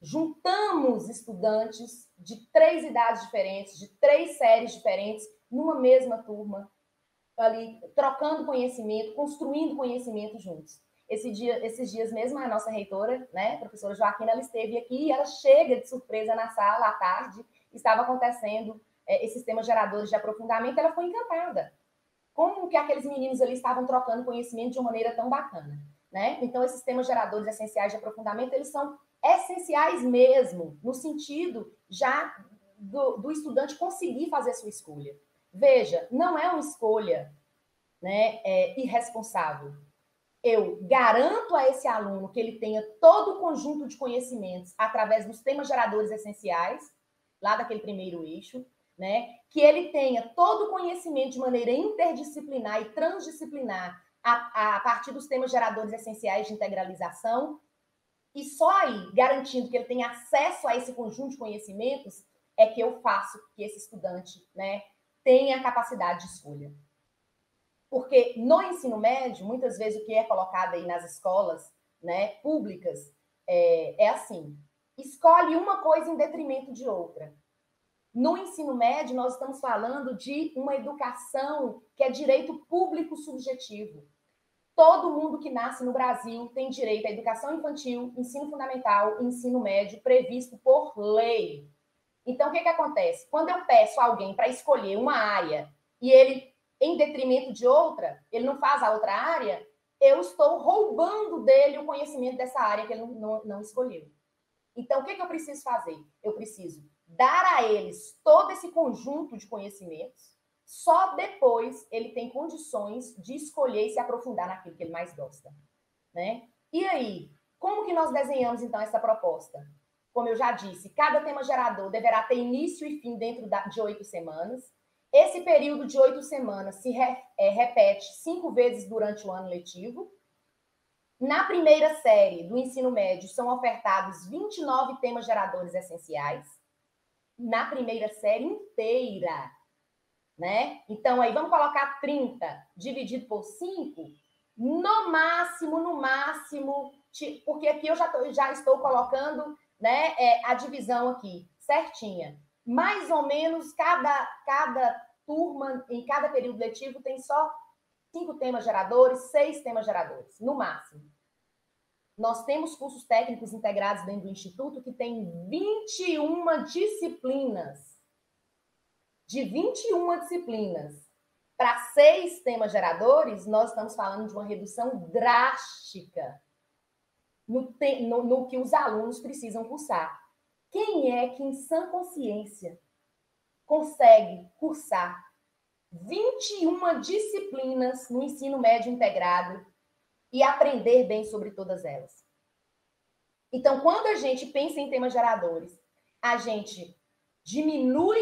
juntamos estudantes de 3 idades diferentes, de 3 séries diferentes, numa mesma turma, ali trocando conhecimento, construindo conhecimento juntos. Esses dias mesmo, a nossa reitora, né, a professora Joaquina, ela esteve aqui e ela chega de surpresa na sala à tarde, estava acontecendo esses temas geradores de aprofundamento, ela foi encantada. Como que aqueles meninos ali estavam trocando conhecimento de uma maneira tão bacana, né? Então, esses temas geradores essenciais de aprofundamento, eles são essenciais mesmo, no sentido já do estudante conseguir fazer a sua escolha. Veja, não é uma escolha, né, irresponsável. Eu garanto a esse aluno que ele tenha todo o conjunto de conhecimentos através dos temas geradores essenciais, lá daquele primeiro eixo, né, que ele tenha todo o conhecimento de maneira interdisciplinar e transdisciplinar a partir dos temas geradores essenciais de integralização, e só aí, garantindo que ele tenha acesso a esse conjunto de conhecimentos, é que eu faço que esse estudante, né, tenha a capacidade de escolha. Porque no ensino médio, muitas vezes o que é colocado aí nas escolas, né, públicas é assim: escolhe uma coisa em detrimento de outra. No ensino médio, nós estamos falando de uma educação que é direito público subjetivo. Todo mundo que nasce no Brasil tem direito à educação infantil, ensino fundamental e ensino médio previsto por lei. Então, o que acontece? Quando eu peço a alguém para escolher uma área e ele, em detrimento de outra, ele não faz a outra área, eu estou roubando dele o conhecimento dessa área que ele não escolheu. Então, o que eu preciso fazer? Eu preciso dar a eles todo esse conjunto de conhecimentos, só depois ele tem condições de escolher e se aprofundar naquilo que ele mais gosta, né? E aí, como que nós desenhamos, então, essa proposta? Como eu já disse, cada tema gerador deverá ter início e fim dentro de 8 semanas. Esse período de 8 semanas se repete 5 vezes durante o ano letivo. Na primeira série do ensino médio, são ofertados 29 temas geradores essenciais. Na primeira série inteira, né? Então, aí vamos colocar 30 dividido por 5, no máximo, porque aqui eu já estou colocando, né, a divisão aqui, certinha. Mais ou menos, cada turma, em cada período letivo, tem só 5 temas geradores, 6 temas geradores, no máximo. Nós temos cursos técnicos integrados dentro do Instituto que tem 21 disciplinas. De 21 disciplinas para 6 temas geradores, nós estamos falando de uma redução drástica no que os alunos precisam cursar. Quem é que, em sã consciência, consegue cursar 21 disciplinas no ensino médio integrado e aprender bem sobre todas elas? Então, quando a gente pensa em temas geradores, a gente diminui,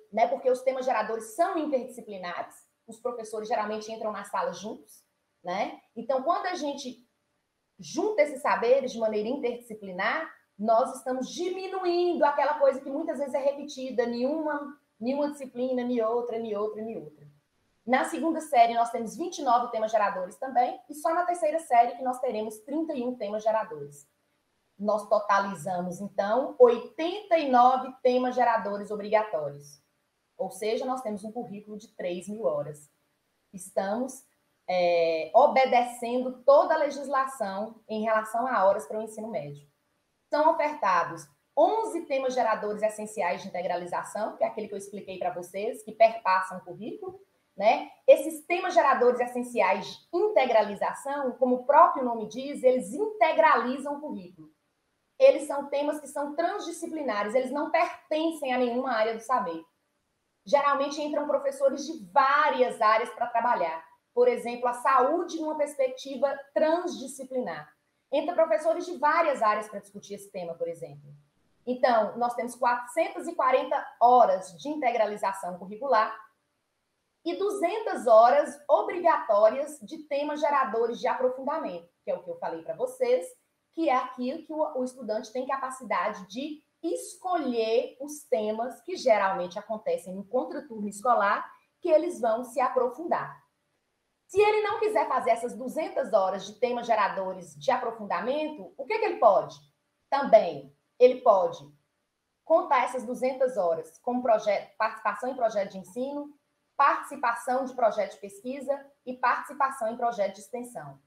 né, porque os temas geradores são interdisciplinares, os professores geralmente entram na sala juntos, né? Então, quando a gente junta esses saberes de maneira interdisciplinar, nós estamos diminuindo aquela coisa que muitas vezes é repetida, nenhuma disciplina, nem outra. Na segunda série, nós temos 29 temas geradores também, e só na terceira série que nós teremos 31 temas geradores. Nós totalizamos, então, 89 temas geradores obrigatórios. Ou seja, nós temos um currículo de 3.000 horas. Estamos obedecendo toda a legislação em relação a horas para o ensino médio. São ofertados 11 temas geradores essenciais de integralização, que é aquele que eu expliquei para vocês, que perpassam o currículo, né? Esses temas geradores essenciais de integralização, como o próprio nome diz, eles integralizam o currículo. Eles são temas que são transdisciplinares, eles não pertencem a nenhuma área do saber. Geralmente entram professores de várias áreas para trabalhar. Por exemplo, a saúde numa perspectiva transdisciplinar. Entra professores de várias áreas para discutir esse tema, por exemplo. Então, nós temos 440 horas de integralização curricular e 200 horas obrigatórias de temas geradores de aprofundamento, que é o que eu falei para vocês, que é aquilo que o estudante tem capacidade de escolher os temas que geralmente acontecem no contraturno escolar, que eles vão se aprofundar. Se ele não quiser fazer essas 200 horas de temas geradores de aprofundamento, o que ele pode? Também, ele pode contar essas 200 horas como participação em projeto de ensino, participação de projeto de pesquisa e participação em projeto de extensão.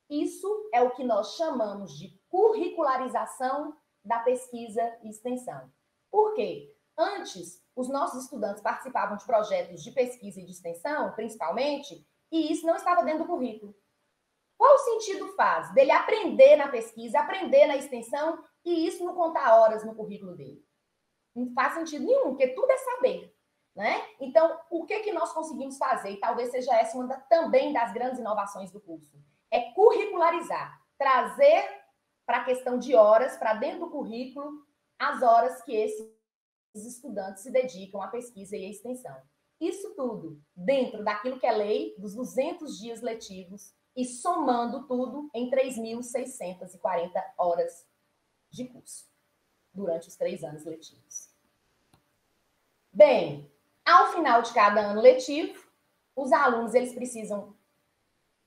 Isso é o que nós chamamos de curricularização da pesquisa e extensão. Por quê? Antes, os nossos estudantes participavam de projetos de pesquisa e de extensão, principalmente, e isso não estava dentro do currículo. Qual sentido faz dele aprender na pesquisa, aprender na extensão, e isso não contar horas no currículo dele? Não faz sentido nenhum, porque tudo é saber, né? Então, o que nós conseguimos fazer, e talvez seja essa também das grandes inovações do curso, é curricularizar, trazer para a questão de horas, para dentro do currículo, as horas que esses estudantes se dedicam à pesquisa e à extensão. Isso tudo dentro daquilo que é lei, dos 200 dias letivos, e somando tudo em 3.640 horas de curso, durante os 3 anos letivos. Bem, ao final de cada ano letivo, os alunos eles precisam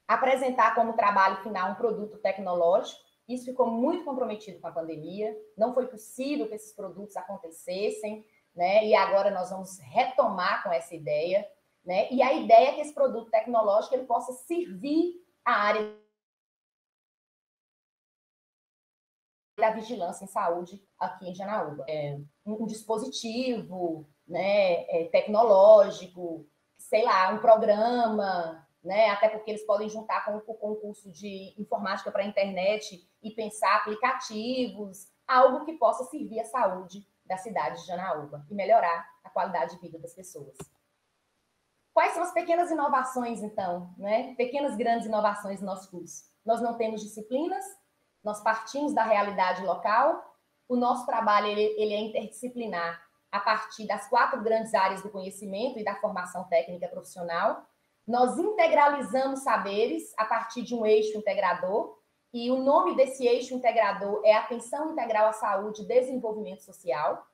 apresentar como trabalho final um produto tecnológico. Isso ficou muito comprometido com a pandemia, não foi possível que esses produtos acontecessem, né? E agora nós vamos retomar com essa ideia, né? E a ideia é que esse produto tecnológico ele possa servir à área da vigilância em saúde aqui em Janaúba. Um dispositivo, né, tecnológico, sei lá, um programa, né? Até porque eles podem juntar com o concurso de informática para a internet e pensar aplicativos, algo que possa servir à saúde da cidade de Janaúba e melhorar a qualidade de vida das pessoas. Quais são as pequenas inovações, então, né? Pequenas, grandes inovações do nosso curso? Nós não temos disciplinas, nós partimos da realidade local, o nosso trabalho ele é interdisciplinar a partir das 4 grandes áreas do conhecimento e da formação técnica profissional. Nós integralizamos saberes a partir de um eixo integrador, e o nome desse eixo integrador é Atenção Integral à Saúde e Desenvolvimento Social.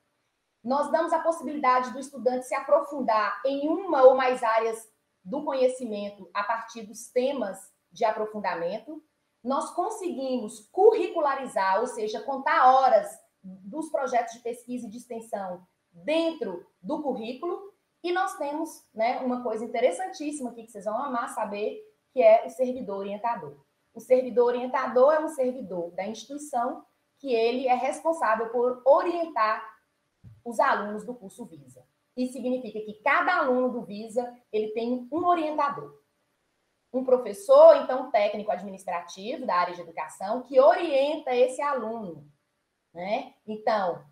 Nós damos a possibilidade do estudante se aprofundar em uma ou mais áreas do conhecimento a partir dos temas de aprofundamento. Nós conseguimos curricularizar, ou seja, contar horas dos projetos de pesquisa e de extensão dentro do currículo. E nós temos, né, uma coisa interessantíssima aqui que vocês vão amar saber, que é o servidor orientador. O servidor orientador é um servidor da instituição que ele é responsável por orientar os alunos do curso VISA. Isso significa que cada aluno do VISA ele tem um orientador. Um professor, então, técnico administrativo da área de educação, que orienta esse aluno, né? Então,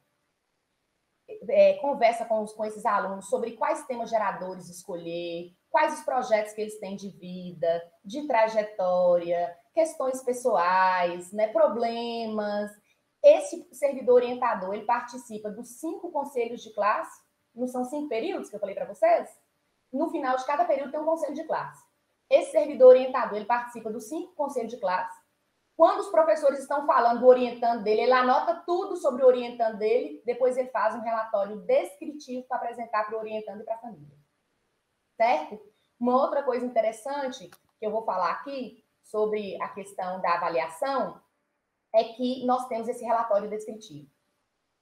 conversa com esses alunos sobre quais temas geradores escolher, quais os projetos que eles têm de vida, de trajetória, questões pessoais, né, problemas. Esse servidor orientador, ele participa dos 5 conselhos de classe, não são 5 períodos que eu falei para vocês? No final de cada período tem um conselho de classe. Esse servidor orientador, ele participa dos 5 conselhos de classe. Quando os professores estão falando do orientando dele, ele anota tudo sobre o orientando dele, depois ele faz um relatório descritivo para apresentar para o orientando e para a família. Certo? Uma outra coisa interessante que eu vou falar aqui sobre a questão da avaliação é que nós temos esse relatório descritivo.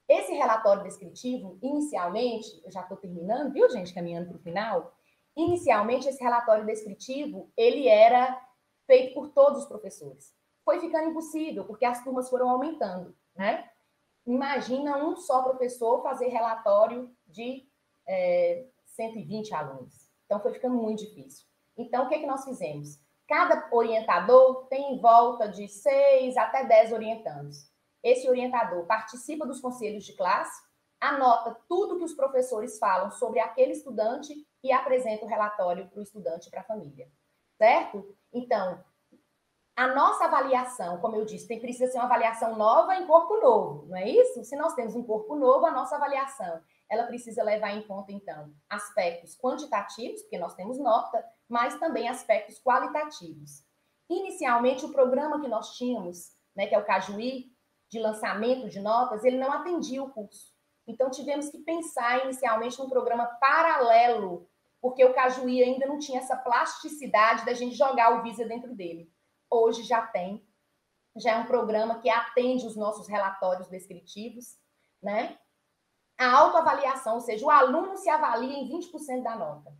Esse relatório descritivo, inicialmente, eu já estou terminando, viu, gente, caminhando para o final, Inicialmente, esse relatório descritivo, ele era feito por todos os professores. Foi ficando impossível, porque as turmas foram aumentando, né? Imagina um só professor fazer relatório de 120 alunos. Então, foi ficando muito difícil. Então, o que nós fizemos? Cada orientador tem em volta de 6 até 10 orientandos. Esse orientador participa dos conselhos de classe, anota tudo que os professores falam sobre aquele estudante e apresenta o relatório para o estudante e para a família. Certo? Então, a nossa avaliação, como eu disse, precisa ser uma avaliação nova em corpo novo, não é isso? Se nós temos um corpo novo, a nossa avaliação, ela precisa levar em conta, então, aspectos quantitativos, porque nós temos nota, mas também aspectos qualitativos. Inicialmente, o programa que nós tínhamos, né, que é o Cajuí, de lançamento de notas, ele não atendia o curso. Então, tivemos que pensar inicialmente num programa paralelo, porque o Cajuí ainda não tinha essa plasticidade da gente jogar o Visa dentro dele. Hoje já tem, já é um programa que atende os nossos relatórios descritivos, né? A autoavaliação, ou seja, o aluno se avalia em 20% da nota.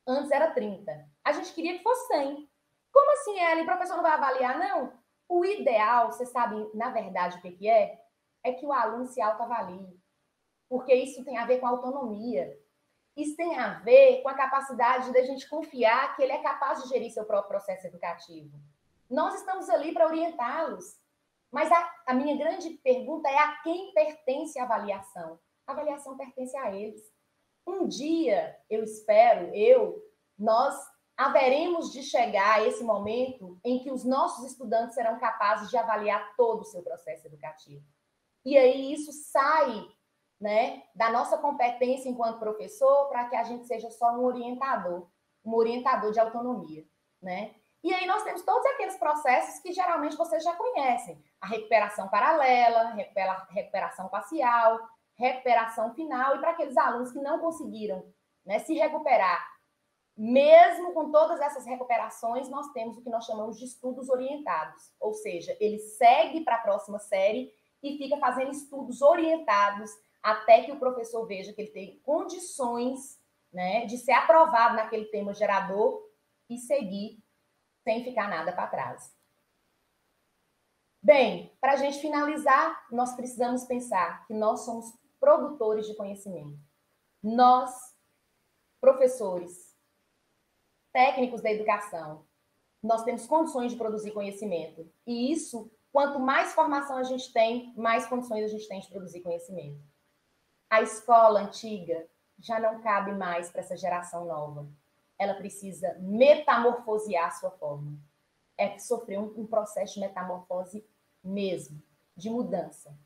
Antes era 30%. A gente queria que fosse 100%. Como assim, Ellen? O professor não vai avaliar? Não. O ideal, você sabe, na verdade, o que é? É que o aluno se autoavalie. Porque isso tem a ver com a autonomia. Isso tem a ver com a capacidade da gente confiar que ele é capaz de gerir seu próprio processo educativo. Nós estamos ali para orientá-los. Mas a minha grande pergunta é a quem pertence a avaliação? A avaliação pertence a eles. Um dia, eu espero, nós haveremos de chegar a esse momento em que os nossos estudantes serão capazes de avaliar todo o seu processo educativo. E aí isso sai, né, da nossa competência enquanto professor para que a gente seja só um orientador de autonomia, né? E aí nós temos todos aqueles processos que geralmente vocês já conhecem. A recuperação paralela, recuperação parcial, recuperação final, e para aqueles alunos que não conseguiram, né, se recuperar, mesmo com todas essas recuperações, nós temos o que nós chamamos de estudos orientados, ou seja, ele segue para a próxima série e fica fazendo estudos orientados até que o professor veja que ele tem condições, né, de ser aprovado naquele tema gerador e seguir sem ficar nada para trás. Bem, para a gente finalizar, nós precisamos pensar que nós somos produtores de conhecimento. Nós, professores, técnicos da educação, nós temos condições de produzir conhecimento. E isso, quanto mais formação a gente tem, mais condições a gente tem de produzir conhecimento. A escola antiga já não cabe mais para essa geração nova. Ela precisa metamorfosear a sua forma. É sofrer um processo de metamorfose mesmo, de mudança.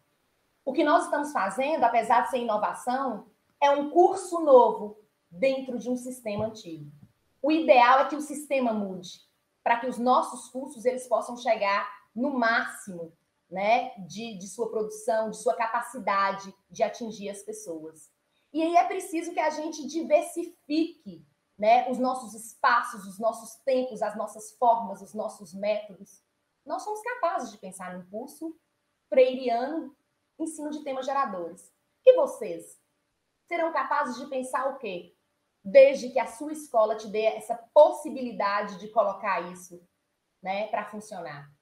O que nós estamos fazendo, apesar de ser inovação, é um curso novo dentro de um sistema antigo. O ideal é que o sistema mude, para que os nossos cursos eles possam chegar no máximo, né, de sua produção, de sua capacidade de atingir as pessoas. E aí é preciso que a gente diversifique, né, os nossos espaços, os nossos tempos, as nossas formas, os nossos métodos. Nós somos capazes de pensar num curso freiriano, ensino de temas geradores. E vocês? Serão capazes de pensar o quê? Desde que a sua escola te dê essa possibilidade de colocar isso, né, para funcionar.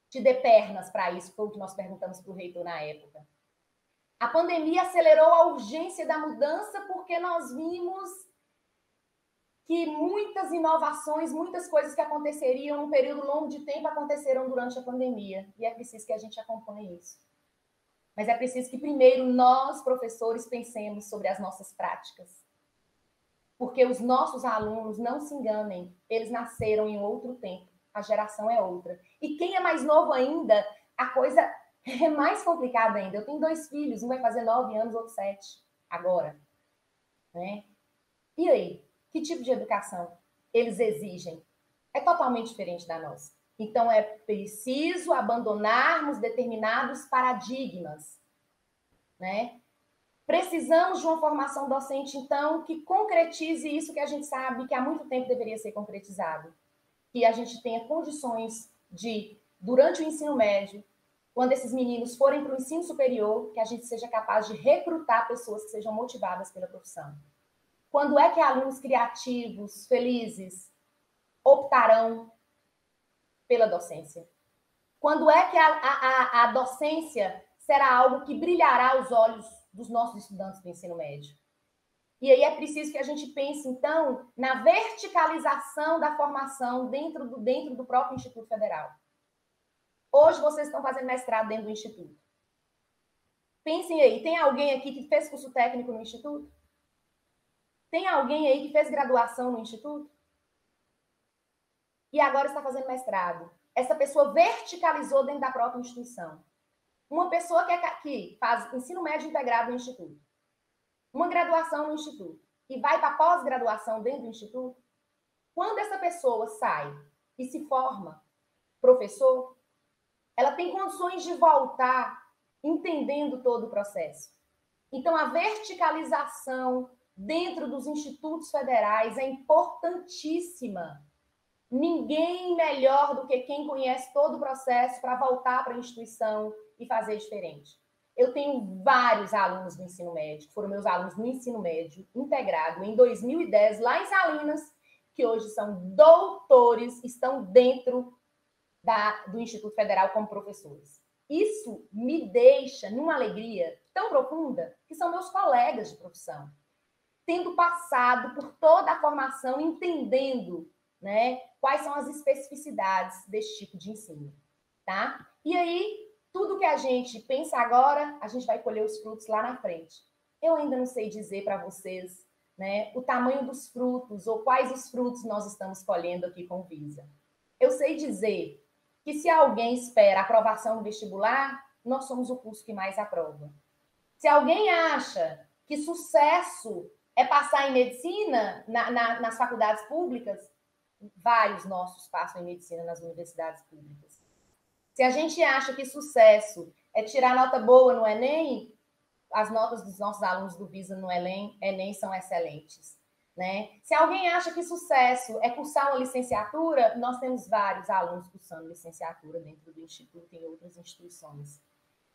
Te dê pernas para isso, foi o que nós perguntamos para o reitor na época. A pandemia acelerou a urgência da mudança porque nós vimos que muitas inovações, muitas coisas que aconteceriam num período longo de tempo aconteceram durante a pandemia. E é preciso que a gente acompanhe isso. Mas é preciso que primeiro nós, professores, pensemos sobre as nossas práticas. Porque os nossos alunos, não se enganem, eles nasceram em outro tempo. A geração é outra. E quem é mais novo ainda, a coisa é mais complicada ainda. Eu tenho 2 filhos, um vai fazer 9 anos, outro 7 agora. Né? E aí? Que tipo de educação eles exigem? É totalmente diferente da nossa. Então, é preciso abandonarmos determinados paradigmas, né? Precisamos de uma formação docente, então, que concretize isso que a gente sabe que há muito tempo deveria ser concretizado. Que a gente tenha condições de, durante o ensino médio, quando esses meninos forem para o ensino superior, que a gente seja capaz de recrutar pessoas que sejam motivadas pela profissão. Quando é que alunos criativos, felizes, optarão pela docência? Quando é que a docência será algo que brilhará aos olhos dos nossos estudantes do ensino médio? E aí é preciso que a gente pense, então, na verticalização da formação dentro do próprio Instituto Federal. Hoje vocês estão fazendo mestrado dentro do Instituto. Pensem aí, tem alguém aqui que fez curso técnico no Instituto? Tem alguém aí que fez graduação no Instituto? E agora está fazendo mestrado. Essa pessoa verticalizou dentro da própria instituição. Uma pessoa que faz ensino médio integrado no Instituto, uma graduação no Instituto, e vai para pós-graduação dentro do Instituto, quando essa pessoa sai e se forma professor, ela tem condições de voltar entendendo todo o processo. Então, a verticalização dentro dos institutos federais é importantíssima. Ninguém melhor do que quem conhece todo o processo para voltar para a instituição e fazer diferente. Eu tenho vários alunos do ensino médio, que foram meus alunos no ensino médio integrado em 2010, lá em Salinas, que hoje são doutores, estão dentro do Instituto Federal como professores. Isso me deixa numa alegria tão profunda, que são meus colegas de profissão, tendo passado por toda a formação, entendendo, né, quais são as especificidades desse tipo de ensino, tá? E aí, tudo que a gente pensa agora, a gente vai colher os frutos lá na frente. Eu ainda não sei dizer para vocês, né, o tamanho dos frutos ou quais os frutos nós estamos colhendo aqui com o Visa. Eu sei dizer que se alguém espera aprovação no vestibular, nós somos o curso que mais aprova. Se alguém acha que sucesso é passar em medicina nas faculdades públicas, vários nossos passam em medicina nas universidades públicas. Se a gente acha que sucesso é tirar nota boa no Enem, as notas dos nossos alunos do Visa no Enem são excelentes, né? Se alguém acha que sucesso é cursar uma licenciatura, nós temos vários alunos cursando licenciatura dentro do Instituto e em outras instituições.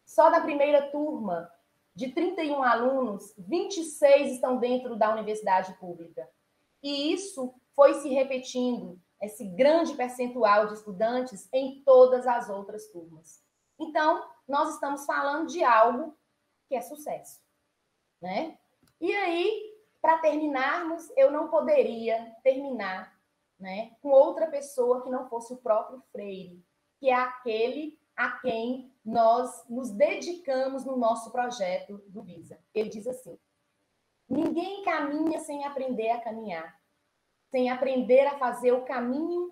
Só da primeira turma, de 31 alunos, 26 estão dentro da universidade pública. E isso foi se repetindo, esse grande percentual de estudantes, em todas as outras turmas. Então, nós estamos falando de algo que é sucesso, né? E aí, para terminarmos, eu não poderia terminar, né, com outra pessoa que não fosse o próprio Freire, que é aquele a quem nós nos dedicamos no nosso projeto do Visa. Ele diz assim: ninguém caminha sem aprender a caminhar, sem aprender a fazer o caminho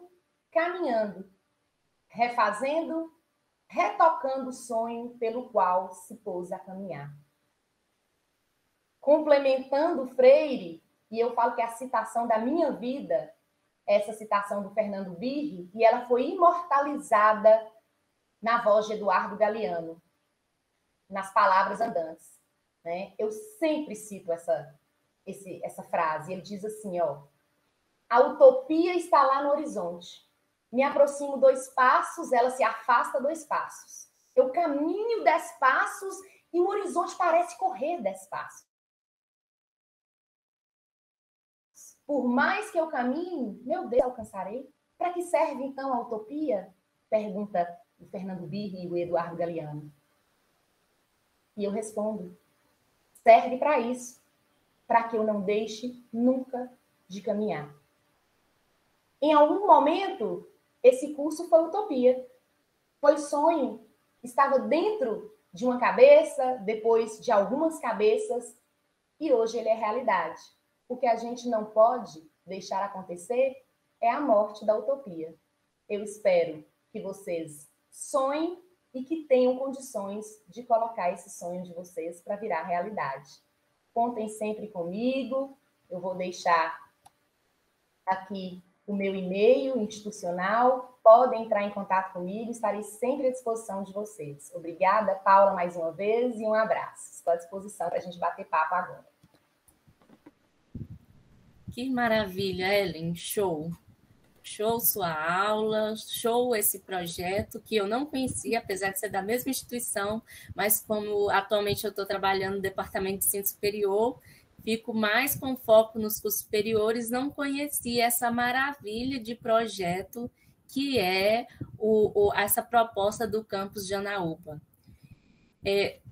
caminhando, refazendo, retocando o sonho pelo qual se pôs a caminhar. Complementando Freire, e eu falo que é a citação da minha vida, essa citação do Fernando Birri, e ela foi imortalizada na voz de Eduardo Galeano, nas Palavras Andantes, né? Eu sempre cito essa frase. Ele diz assim, ó: a utopia está lá no horizonte. Me aproximo 2 passos, ela se afasta 2 passos. Eu caminho 10 passos e o horizonte parece correr 10 passos. Por mais que eu caminhe, meu Deus, alcançarei? Para que serve, então, a utopia? Pergunta o Fernando Birri e o Eduardo Galeano. E eu respondo: serve para isso, para que eu não deixe nunca de caminhar. Em algum momento, esse curso foi utopia, foi sonho, estava dentro de uma cabeça, depois de algumas cabeças, e hoje ele é realidade. O que a gente não pode deixar acontecer é a morte da utopia. Eu espero que vocês sonhem e que tenham condições de colocar esse sonho de vocês para virar realidade. Contem sempre comigo, eu vou deixar aqui o meu e-mail institucional, podem entrar em contato comigo, estarei sempre à disposição de vocês. Obrigada, Paula, mais uma vez, e um abraço. Estou à disposição para a gente bater papo agora. Que maravilha, Ellen, show. Show sua aula, show esse projeto que eu não conhecia, apesar de ser da mesma instituição, mas como atualmente eu estou trabalhando no Departamento de Ensino Superior, fico mais com foco nos cursos superiores, não conheci essa maravilha de projeto que é essa proposta do campus de Anaúba.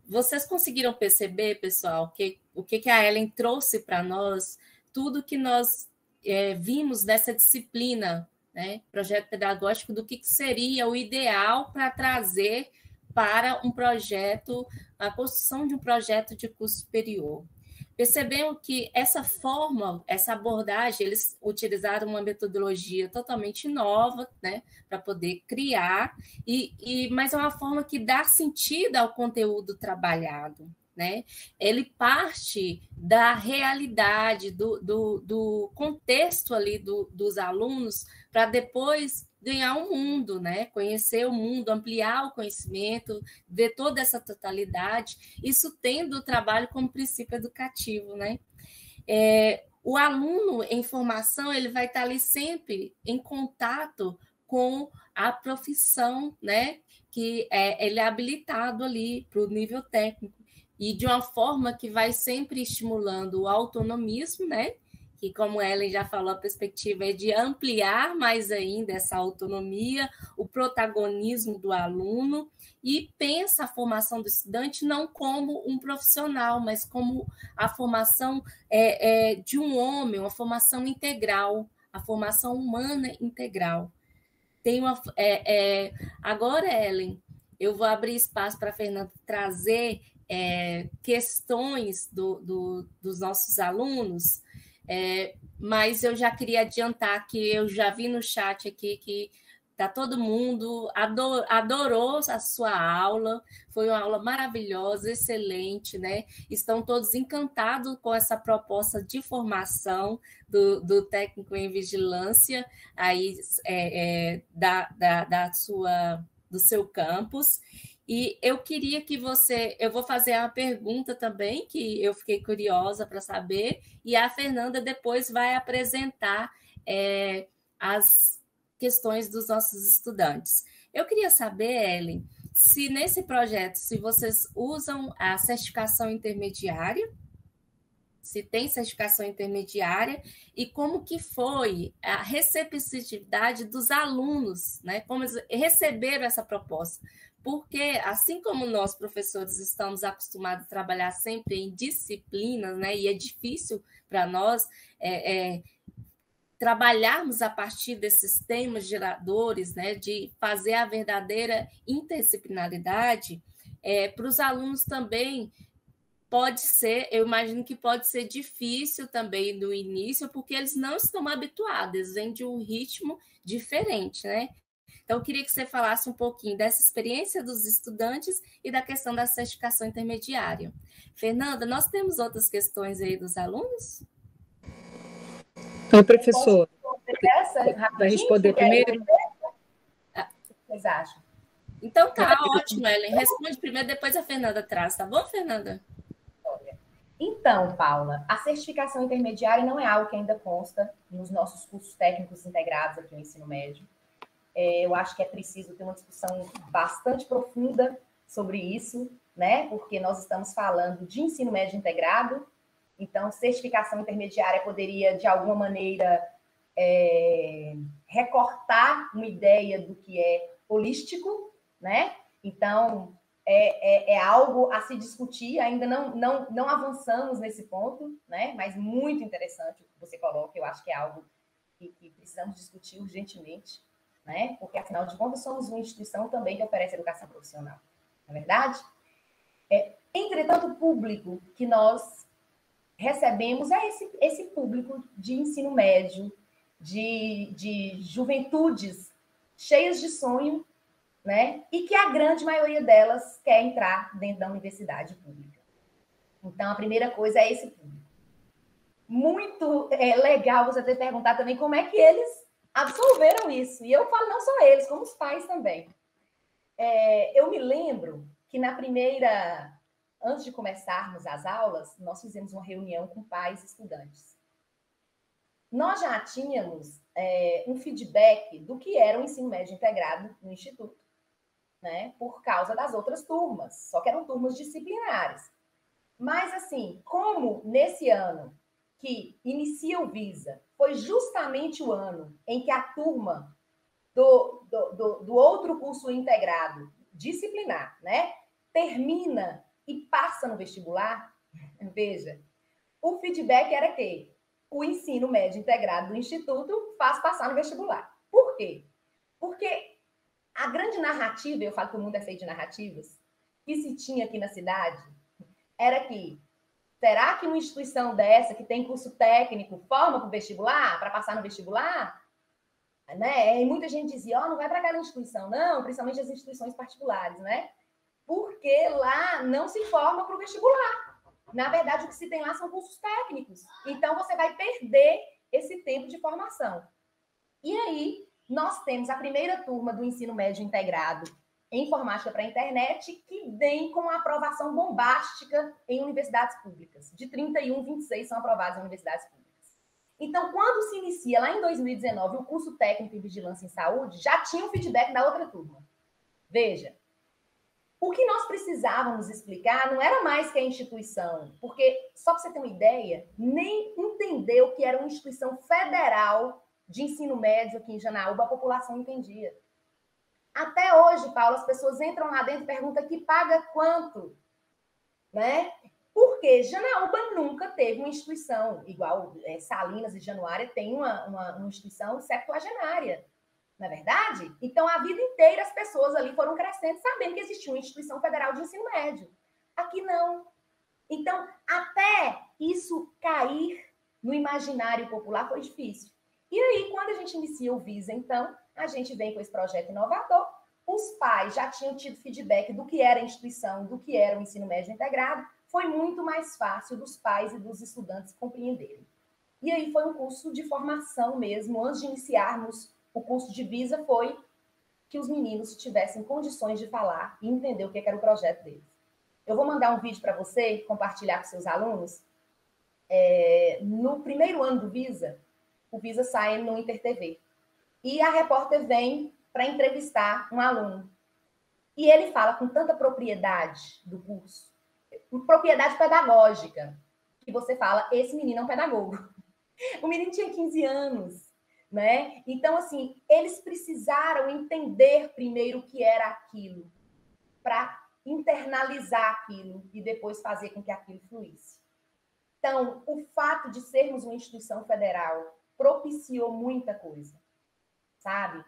Vocês conseguiram perceber, pessoal, o que a Ellen trouxe para nós, tudo que nós vimos dessa disciplina, né, projeto pedagógico, do que seria o ideal para trazer para um projeto, a construção de um projeto de curso superior. Percebemos que essa forma, essa abordagem, eles utilizaram uma metodologia totalmente nova, né, para poder criar, mas é uma forma que dá sentido ao conteúdo trabalhado, né? Ele parte da realidade, do contexto ali dos alunos, para depois ganhar o mundo, né? Conhecer o mundo, ampliar o conhecimento, ver toda essa totalidade, isso tendo o trabalho como princípio educativo, né? O aluno em formação, ele vai estar ali sempre em contato com a profissão, né? Que ele é habilitado ali para o nível técnico, e de uma forma que vai sempre estimulando o autonomismo, né? Que, como a Ellen já falou, a perspectiva é de ampliar mais ainda essa autonomia, o protagonismo do aluno, e pensa a formação do estudante não como um profissional, mas como a formação de um homem, uma formação integral, a formação humana integral. Agora, Ellen, eu vou abrir espaço para a Fernanda trazer questões dos nossos alunos, mas eu já queria adiantar que eu já vi no chat aqui que todo mundo adorou a sua aula, foi uma aula maravilhosa, excelente, né? Estão todos encantados com essa proposta de formação do técnico em vigilância aí, do seu campus. E eu queria que eu vou fazer uma pergunta também, que eu fiquei curiosa para saber, e a Fernanda depois vai apresentar as questões dos nossos estudantes. Eu queria saber, Ellen, se nesse projeto, se vocês usam a certificação intermediária, se tem certificação intermediária, e como que foi a receptividade dos alunos, né? Como eles receberam essa proposta. Porque, assim como nós, professores, estamos acostumados a trabalhar sempre em disciplinas, né? E é difícil para nós trabalharmos a partir desses temas geradores, né? De fazer a verdadeira interdisciplinaridade, para os alunos também pode ser, eu imagino que pode ser difícil também no início, porque eles não estão habituados, eles vêm de um ritmo diferente, né? Então, eu queria que você falasse um pouquinho dessa experiência dos estudantes e da questão da certificação intermediária. Fernanda, nós temos outras questões aí dos alunos? Oi, professor. Vai responder primeiro? O que vocês acham? Então tá, ótimo, Ellen. Responde primeiro, depois a Fernanda traz, tá bom, Fernanda? Então, Paula, a certificação intermediária não é algo que ainda consta nos nossos cursos técnicos integrados aqui no ensino médio. Eu acho que é preciso ter uma discussão bastante profunda sobre isso, né? Porque nós estamos falando de ensino médio integrado, então certificação intermediária poderia, de alguma maneira, recortar uma ideia do que é holístico, né? Então, é algo a se discutir, ainda não avançamos nesse ponto, né? Mas muito interessante o que você coloca, eu acho que é algo que precisamos discutir urgentemente, né? Porque, afinal de contas, somos uma instituição também que oferece educação profissional, não é verdade? Entretanto, o público que nós recebemos é esse público de ensino médio, de juventudes cheias de sonho, né? E que a grande maioria delas quer entrar dentro da universidade pública. Então, a primeira coisa é esse público. Muito legal você ter perguntado também como é que eles absorveram isso. E eu falo não só eles, como os pais também. Eu me lembro que antes de começarmos as aulas, nós fizemos uma reunião com pais e estudantes. Nós já tínhamos um feedback do que era o ensino médio integrado no Instituto, né? Por causa das outras turmas, só que eram turmas disciplinares. Mas, assim, como nesse ano que inicia o Visa, foi justamente o ano em que a turma do outro curso integrado, disciplinar, né, termina e passa no vestibular, veja, o feedback era que o ensino médio integrado do Instituto faz passar no vestibular. Por quê? Porque a grande narrativa, eu falo que o mundo é feito de narrativas, que se tinha aqui na cidade, era que, será que uma instituição dessa, que tem curso técnico, forma para o vestibular, para passar no vestibular? Né? E muita gente dizia, não vai para aquela instituição, não, principalmente as instituições particulares, né? Porque lá não se forma para o vestibular. Na verdade, o que se tem lá são cursos técnicos. Então, você vai perder esse tempo de formação. E aí, nós temos a primeira turma do ensino médio integrado em informática para a internet, que vem com a aprovação bombástica em universidades públicas. De 31, 26 são aprovados em universidades públicas. Então, quando se inicia, lá em 2019, o curso técnico em vigilância em saúde, já tinha o feedback da outra turma. Veja, o que nós precisávamos explicar não era mais que a instituição, porque, só para você ter uma ideia, nem entender o que era uma instituição federal de ensino médio aqui em Janaúba, a população entendia. Até hoje, Paulo, as pessoas entram lá dentro e perguntam que paga quanto, né? Porque Janaúba nunca teve uma instituição, igual Salinas e Januária tem uma instituição septuagenária, não é verdade? Então, a vida inteira as pessoas ali foram crescendo sabendo que existia uma instituição federal de ensino médio. Aqui não. Então, até isso cair no imaginário popular foi difícil. E aí, quando a gente inicia o Visa, então, a gente vem com esse projeto inovador. Os pais já tinham tido feedback do que era a instituição, do que era o ensino médio integrado. Foi muito mais fácil dos pais e dos estudantes compreenderem. E aí foi um curso de formação mesmo. Antes de iniciarmos o curso de Visa, foi que os meninos tivessem condições de falar e entender o que era o projeto deles. Eu vou mandar um vídeo para você, compartilhar com seus alunos. No primeiro ano do Visa, o Visa sai no InterTV. E a repórter vem para entrevistar um aluno. E ele fala com tanta propriedade do curso, propriedade pedagógica, que você fala, esse menino é um pedagogo. O menino tinha 15 anos, né? Então, assim, eles precisaram entender primeiro o que era aquilo, para internalizar aquilo e depois fazer com que aquilo fluísse. Então, o fato de sermos uma instituição federal propiciou muita coisa, sabe?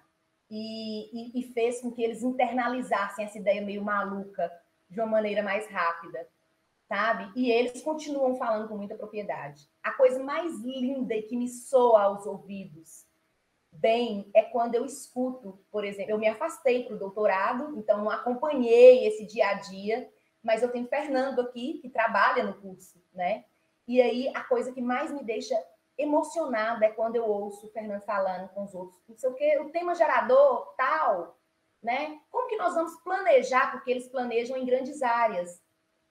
E fez com que eles internalizassem essa ideia meio maluca de uma maneira mais rápida, sabe? E eles continuam falando com muita propriedade. A coisa mais linda e que me soa aos ouvidos bem é quando eu escuto, por exemplo, eu me afastei para o doutorado, então não acompanhei esse dia a dia, mas eu tenho Fernando aqui, que trabalha no curso, né? E aí a coisa que mais me deixa emocionada é quando eu ouço o Fernando falando com os outros, não sei o quê, o tema gerador, tal, né? Como que nós vamos planejar, porque eles planejam em grandes áreas.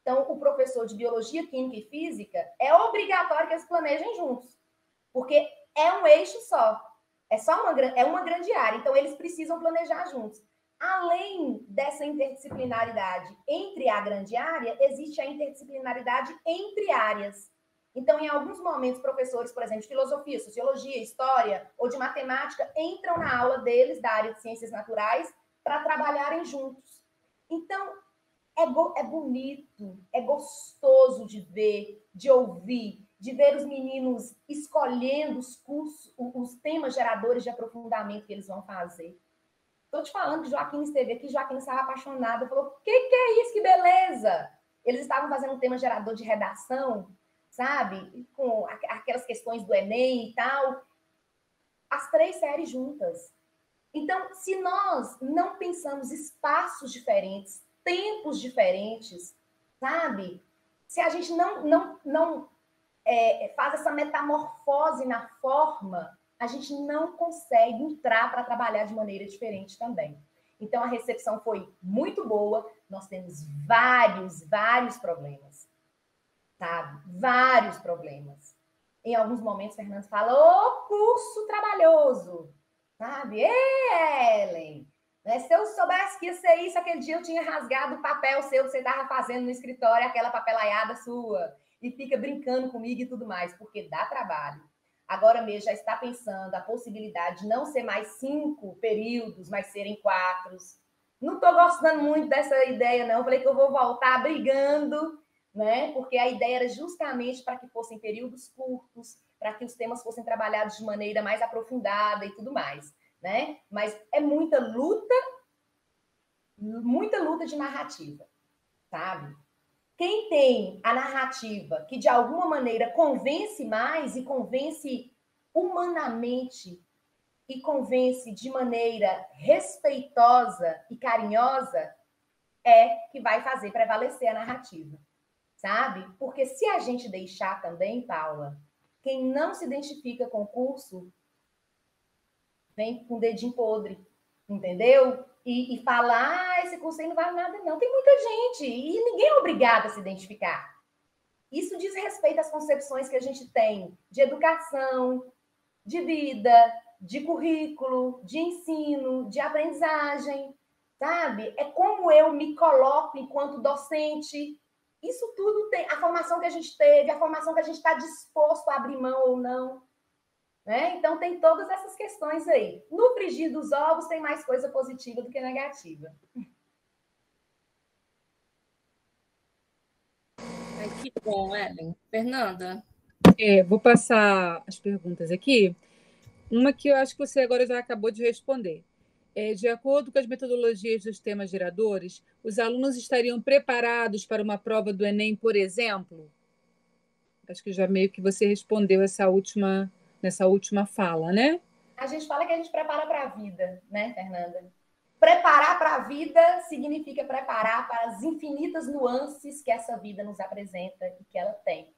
Então, o professor de Biologia, Química e Física, é obrigatório que eles planejem juntos, porque é um eixo só, é uma grande área, então eles precisam planejar juntos. Além dessa interdisciplinaridade entre a grande área, existe a interdisciplinaridade entre áreas. Então, em alguns momentos, professores, por exemplo, de filosofia, sociologia, história ou de matemática, entram na aula deles, da área de ciências naturais, para trabalharem juntos. Então, é bonito, é gostoso de ver, de ouvir, de ver os meninos escolhendo os cursos, os temas geradores de aprofundamento que eles vão fazer. Estou te falando que Joaquim esteve aqui, Joaquim estava apaixonado, falou, o que é isso, que beleza! Eles estavam fazendo um tema gerador de redação, sabe? Com aquelas questões do Enem e tal. As 3 séries juntas. Então, se nós não pensamos espaços diferentes, tempos diferentes, sabe? Se a gente não faz essa metamorfose na forma, a gente não consegue entrar para trabalhar de maneira diferente também. Então, a recepção foi muito boa. Nós temos vários problemas. Sabe? Vários problemas. Em alguns momentos, Fernando fala, curso trabalhoso, sabe? Ellen, Né? Se eu soubesse que ia ser isso, aquele dia eu tinha rasgado o papel seu que você estava fazendo no escritório, aquela papelaiada sua, e fica brincando comigo e tudo mais, porque dá trabalho. Agora mesmo já está pensando a possibilidade de não ser mais 5 períodos, mas serem 4. Não estou gostando muito dessa ideia, não. Falei que eu vou voltar brigando, né? Porque a ideia era justamente para que fossem períodos curtos, para que os temas fossem trabalhados de maneira mais aprofundada e tudo mais, né? Mas é muita luta de narrativa, sabe? Quem tem a narrativa que de alguma maneira convence mais e convence humanamente e convence de maneira respeitosa e carinhosa é que vai fazer prevalecer a narrativa, sabe? Porque se a gente deixar também, Paula, quem não se identifica com o curso vem com o dedinho podre, entendeu? E falar, esse curso aí não vale nada, não. Tem muita gente e ninguém é obrigado a se identificar. Isso diz respeito às concepções que a gente tem de educação, de vida, de currículo, de ensino, de aprendizagem, sabe? É como eu me coloco enquanto docente. Isso tudo tem a formação que a gente teve, a formação que a gente está disposto a abrir mão ou não. Né? Então, tem todas essas questões aí. No frigir dos ovos, tem mais coisa positiva do que negativa. Ai, que bom, Ellen. Fernanda? Vou passar as perguntas aqui. Uma que eu acho que você agora já acabou de responder. De acordo com as metodologias dos temas geradores, os alunos estariam preparados para uma prova do Enem, por exemplo? Acho que já meio que você respondeu nessa última fala, né? A gente fala que a gente prepara para a vida, né, Fernanda? Preparar para a vida significa preparar para as infinitas nuances que essa vida nos apresenta e que ela tem.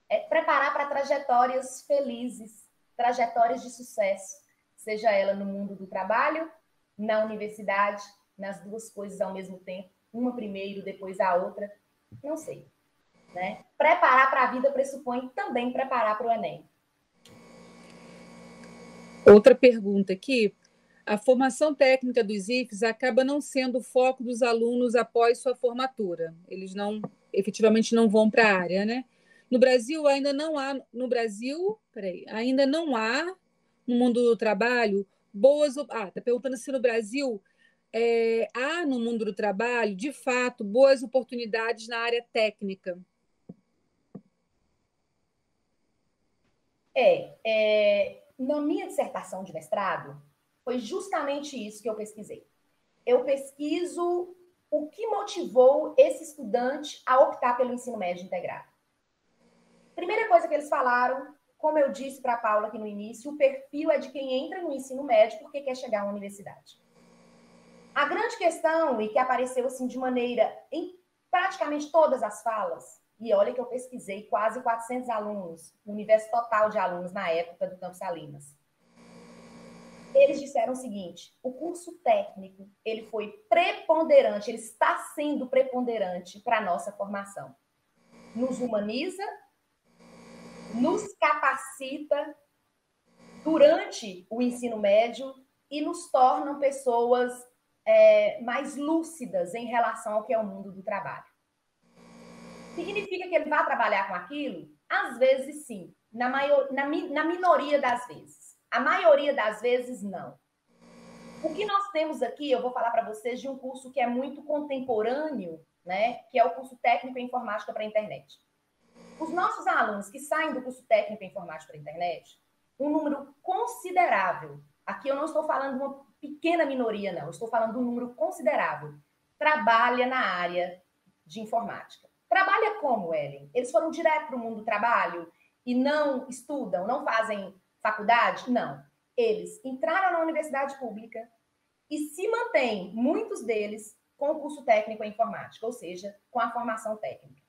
É preparar para trajetórias felizes, trajetórias de sucesso, seja ela no mundo do trabalho, na universidade, nas duas coisas ao mesmo tempo, uma primeiro, depois a outra, não sei. Né? Preparar para a vida pressupõe também preparar para o Enem. Outra pergunta aqui. A formação técnica dos IFES acaba não sendo o foco dos alunos após sua formatura. Eles efetivamente não vão para a área, né? No Brasil, ainda não há, no mundo do trabalho, está perguntando se no Brasil há no mundo do trabalho, de fato, boas oportunidades na área técnica. Na minha dissertação de mestrado, foi justamente isso que eu pesquisei. Eu pesquiso o que motivou esse estudante a optar pelo ensino médio integrado. Primeira coisa que eles falaram, como eu disse para a Paula aqui no início, o perfil é de quem entra no ensino médio porque quer chegar à universidade. A grande questão, e que apareceu assim de maneira em praticamente todas as falas, e olha que eu pesquisei quase 400 alunos, o universo total de alunos na época do Campos Salinas. Eles disseram o seguinte: o curso técnico, ele foi preponderante, ele está sendo preponderante para a nossa formação. Nos humaniza, nos capacita durante o ensino médio e nos tornam pessoas mais lúcidas em relação ao que é o mundo do trabalho. Significa que ele vai trabalhar com aquilo? Às vezes, sim. Na minoria das vezes. A maioria das vezes, não. O que nós temos aqui, eu vou falar para vocês de um curso que é muito contemporâneo, né? Que é o curso técnico em informática para a internet. Os nossos alunos que saem do curso técnico em informática para a internet, um número considerável, aqui eu não estou falando de uma pequena minoria, não, eu estou falando de um número considerável, trabalha na área de informática. Trabalha como, Ellen? Eles foram direto para o mundo do trabalho e não estudam, não fazem faculdade? Não. Eles entraram na universidade pública e se mantêm, muitos deles, com o curso técnico em informática, ou seja, com a formação técnica.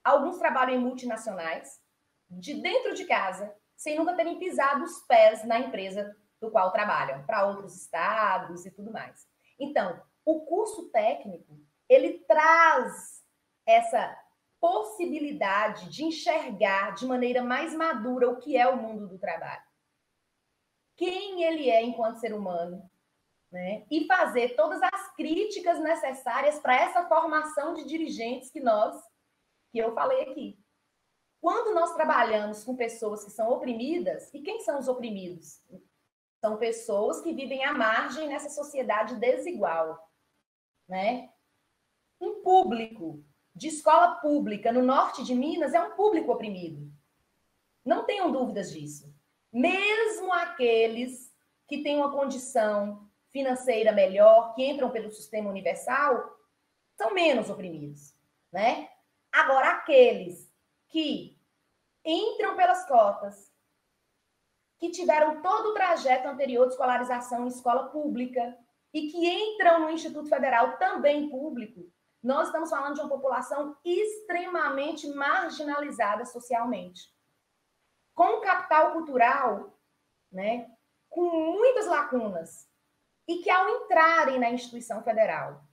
Alguns trabalham em multinacionais, de dentro de casa, sem nunca terem pisado os pés na empresa do qual trabalham, para outros estados e tudo mais. Então, o curso técnico, ele traz essa possibilidade de enxergar de maneira mais madura o que é o mundo do trabalho. Quem ele é enquanto ser humano, né? E fazer todas as críticas necessárias para essa formação de dirigentes que eu falei aqui. Quando nós trabalhamos com pessoas que são oprimidas, e quem são os oprimidos? São pessoas que vivem à margem nessa sociedade desigual, né? Um público de escola pública no norte de Minas é um público oprimido. Não tenham dúvidas disso. Mesmo aqueles que têm uma condição financeira melhor, que entram pelo sistema universal, são menos oprimidos, né? Agora, aqueles que entram pelas cotas, que tiveram todo o trajeto anterior de escolarização em escola pública e que entram no Instituto Federal também público, nós estamos falando de uma população extremamente marginalizada socialmente, com capital cultural, né, com muitas lacunas, e que ao entrarem na instituição federal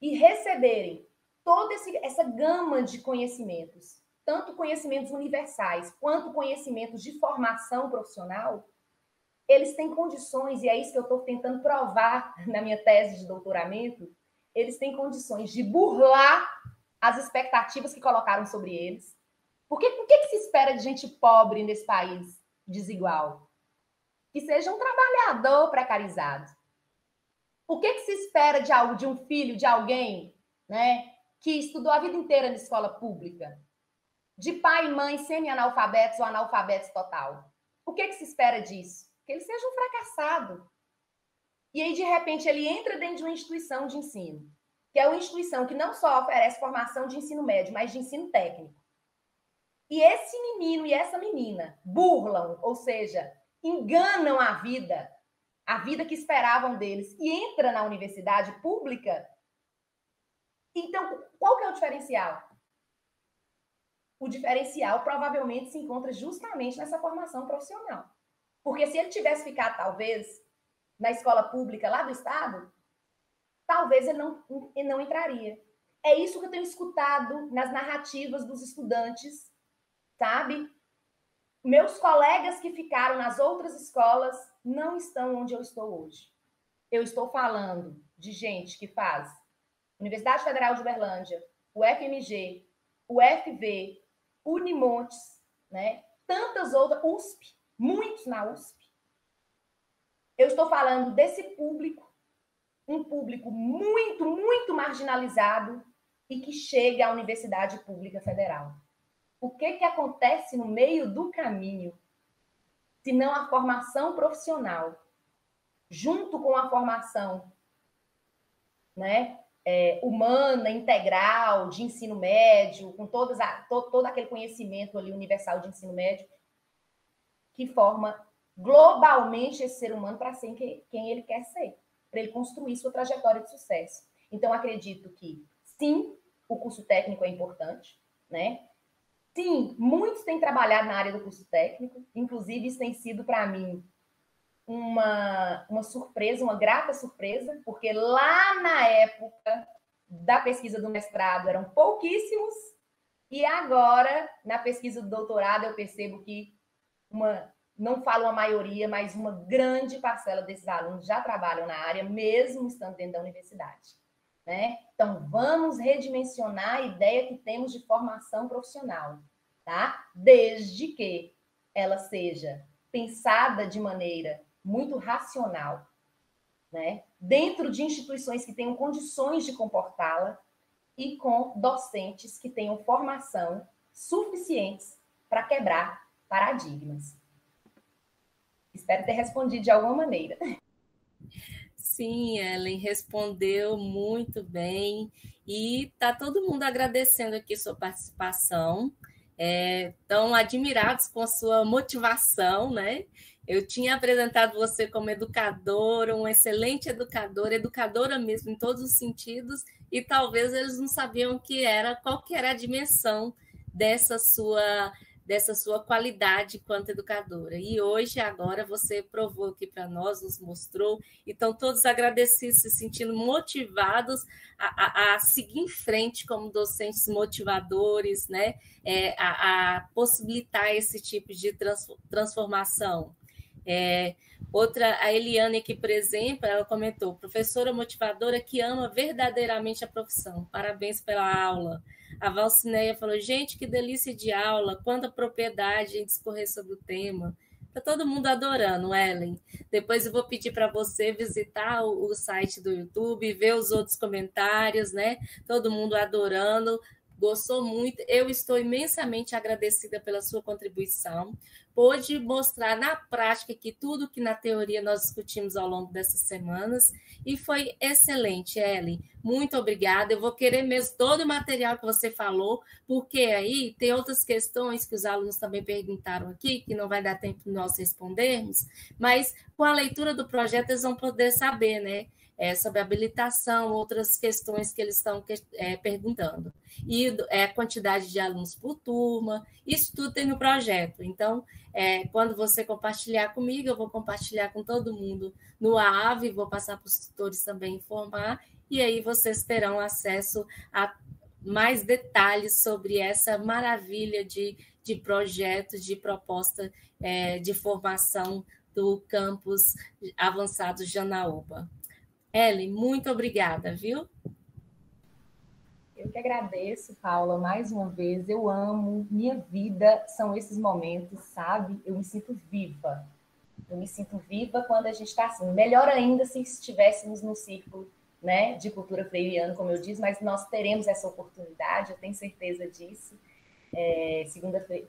e receberem toda essa gama de conhecimentos, tanto conhecimentos universais quanto conhecimentos de formação profissional, eles têm condições, e é isso que eu estou tentando provar na minha tese de doutoramento, eles têm condições de burlar as expectativas que colocaram sobre eles. Por que se espera de gente pobre nesse país desigual? Que seja um trabalhador precarizado. Por que se espera de um filho, de alguém, né, que estudou a vida inteira na escola pública, de pai e mãe semi-analfabetos ou analfabetos total? Por que se espera disso? Que ele seja um fracassado. E aí, de repente, ele entra dentro de uma instituição de ensino, que é uma instituição que não só oferece formação de ensino médio, mas de ensino técnico. E esse menino e essa menina burlam, ou seja, enganam a vida que esperavam deles, e entra na universidade pública. Então, qual que é o diferencial? O diferencial provavelmente se encontra justamente nessa formação profissional. Porque se ele tivesse ficado, talvez, na escola pública lá do estado, talvez ele não entraria. É isso que eu tenho escutado nas narrativas dos estudantes, sabe? Meus colegas que ficaram nas outras escolas não estão onde eu estou hoje. Eu estou falando de gente que faz Universidade Federal de Uberlândia, o FMG, o FV, Unimontes, né? Tantas outras, USP, muitos na USP. Eu estou falando desse público, um público muito, muito marginalizado e que chega à Universidade Pública Federal. O que acontece no meio do caminho, se não a formação profissional, junto com a formação, né, humana, integral, de ensino médio, com todo aquele conhecimento ali universal de ensino médio, que forma globalmente esse ser humano para ser quem ele quer ser, para ele construir sua trajetória de sucesso. Então, acredito que, sim, o curso técnico é importante, né? Sim, muitos têm trabalhado na área do curso técnico, inclusive isso tem sido, para mim, uma surpresa, uma grata surpresa, porque lá na época da pesquisa do mestrado eram pouquíssimos, e agora, na pesquisa do doutorado, eu percebo que não falo uma maioria, mas uma grande parcela desses alunos já trabalham na área, mesmo estando dentro da universidade, né? Então, vamos redimensionar a ideia que temos de formação profissional, tá? Desde que ela seja pensada de maneira muito racional, né? Dentro de instituições que tenham condições de comportá-la e com docentes que tenham formação suficientes para quebrar paradigmas. Espero ter respondido de alguma maneira. Sim, Ellen respondeu muito bem e está todo mundo agradecendo aqui sua participação, tão admirados com a sua motivação, né? Eu tinha apresentado você como educadora, uma excelente educadora mesmo em todos os sentidos, e talvez eles não sabiam qual que era a dimensão dessa sua qualidade quanto educadora. E hoje, agora, você provou aqui para nós, nos mostrou, e estão todos agradecidos, se sentindo motivados a seguir em frente como docentes motivadores, né? A possibilitar esse tipo de transformação. Outra, a Eliane aqui, por exemplo, ela comentou, professora motivadora que ama verdadeiramente a profissão. Parabéns pela aula. A Valcineia falou, gente, que delícia de aula, quanta propriedade em discorrer sobre o tema. Está todo mundo adorando, Ellen. Depois eu vou pedir para você visitar o site do YouTube, ver os outros comentários, né? Todo mundo adorando. Gostou muito, eu estou imensamente agradecida pela sua contribuição, pôde mostrar na prática que tudo que na teoria nós discutimos ao longo dessas semanas, e foi excelente, Ellen, muito obrigada, eu vou querer mesmo todo o material que você falou, porque aí tem outras questões que os alunos também perguntaram aqui, que não vai dar tempo de nós respondermos, mas com a leitura do projeto eles vão poder saber, né? Sobre habilitação, outras questões que eles estão perguntando. E a quantidade de alunos por turma, isso tudo tem no projeto. Então, quando você compartilhar comigo, eu vou compartilhar com todo mundo no AAVE, vou passar para os tutores também informar, e aí vocês terão acesso a mais detalhes sobre essa maravilha de projeto, de proposta de formação do campus avançado Janaúba. Ellen, muito obrigada, viu? Eu que agradeço, Paula, mais uma vez. Eu amo, minha vida são esses momentos, sabe? Eu me sinto viva. Eu me sinto viva quando a gente está assim. Melhor ainda se estivéssemos no círculo, né, de cultura freiriana, como eu disse, mas nós teremos essa oportunidade, eu tenho certeza disso.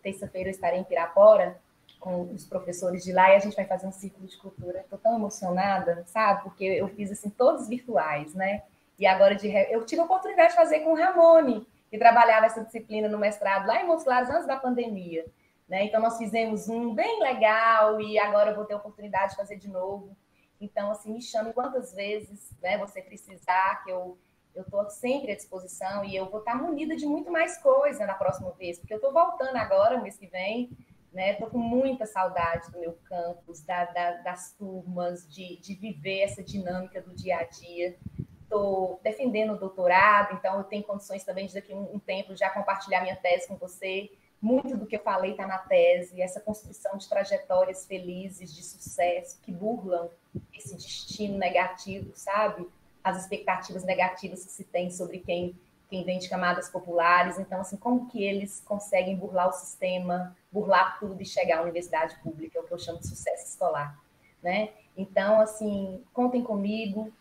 Terça-feira eu estarei em Pirapora com os professores de lá e a gente vai fazer um círculo de cultura. Estou tão emocionada, sabe? Porque eu fiz assim todos virtuais, né? E agora eu tive a oportunidade de fazer com o Ramone, que trabalhava essa disciplina no mestrado lá em Montes Claros antes da pandemia, né? Então nós fizemos um bem legal e agora eu vou ter a oportunidade de fazer de novo. Então assim, me chame quantas vezes, né, você precisar, que eu estou sempre à disposição e eu vou estar munida de muito mais coisa na próxima vez, porque eu estou voltando agora, mês que vem. Estou com muita saudade do meu campus, das turmas, de viver essa dinâmica do dia a dia. Estou defendendo o doutorado, então eu tenho condições também de daqui a um tempo já compartilhar minha tese com você. Muito do que eu falei está na tese, essa construção de trajetórias felizes, de sucesso, que burlam esse destino negativo, sabe? As expectativas negativas que se tem sobre quem vem de camadas populares. Então, assim, como que eles conseguem burlar o sistema, burlar tudo e chegar à universidade pública, é o que eu chamo de sucesso escolar, né? Então, assim, contem comigo.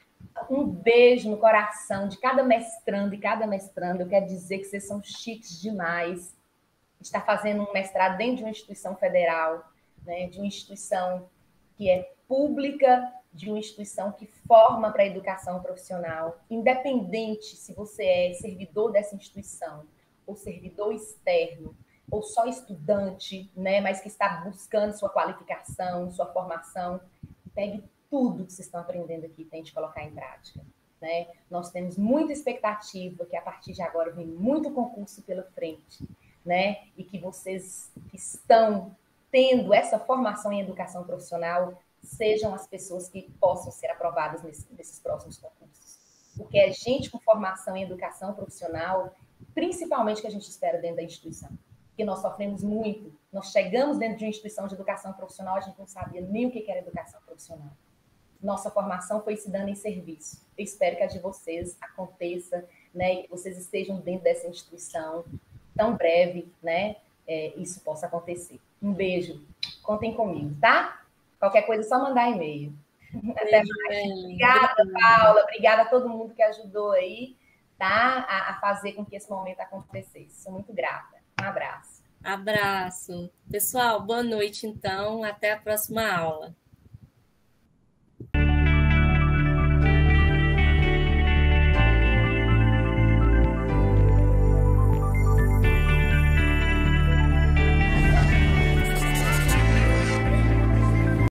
Um beijo no coração de cada mestrando e cada mestranda. Eu quero dizer que vocês são chiques demais. A gente está fazendo um mestrado dentro de uma instituição federal, né? De uma instituição que é pública, de uma instituição que forma para a educação profissional, independente se você é servidor dessa instituição, ou servidor externo, ou só estudante, né, mas que está buscando sua qualificação, sua formação, pegue tudo que vocês estão aprendendo aqui e tente colocar em prática. Né? Nós temos muita expectativa que a partir de agora vem muito concurso pela frente, né? E que vocês que estão tendo essa formação em educação profissional sejam as pessoas que possam ser aprovadas nesses próximos concursos. Porque é gente com formação em educação profissional, principalmente, que a gente espera dentro da instituição. Porque nós sofremos muito. Nós chegamos dentro de uma instituição de educação profissional, a gente não sabia nem o que era educação profissional. Nossa formação foi se dando em serviço. Eu espero que a de vocês aconteça, né, e que vocês estejam dentro dessa instituição tão breve, né, isso possa acontecer. Um beijo. Contem comigo, tá? Qualquer coisa é só mandar e-mail. Até mais. Obrigada, Paula. Obrigada a todo mundo que ajudou aí, tá? A fazer com que esse momento acontecesse. Sou muito grata. Um abraço. Abraço. Pessoal, boa noite, então. Até a próxima aula.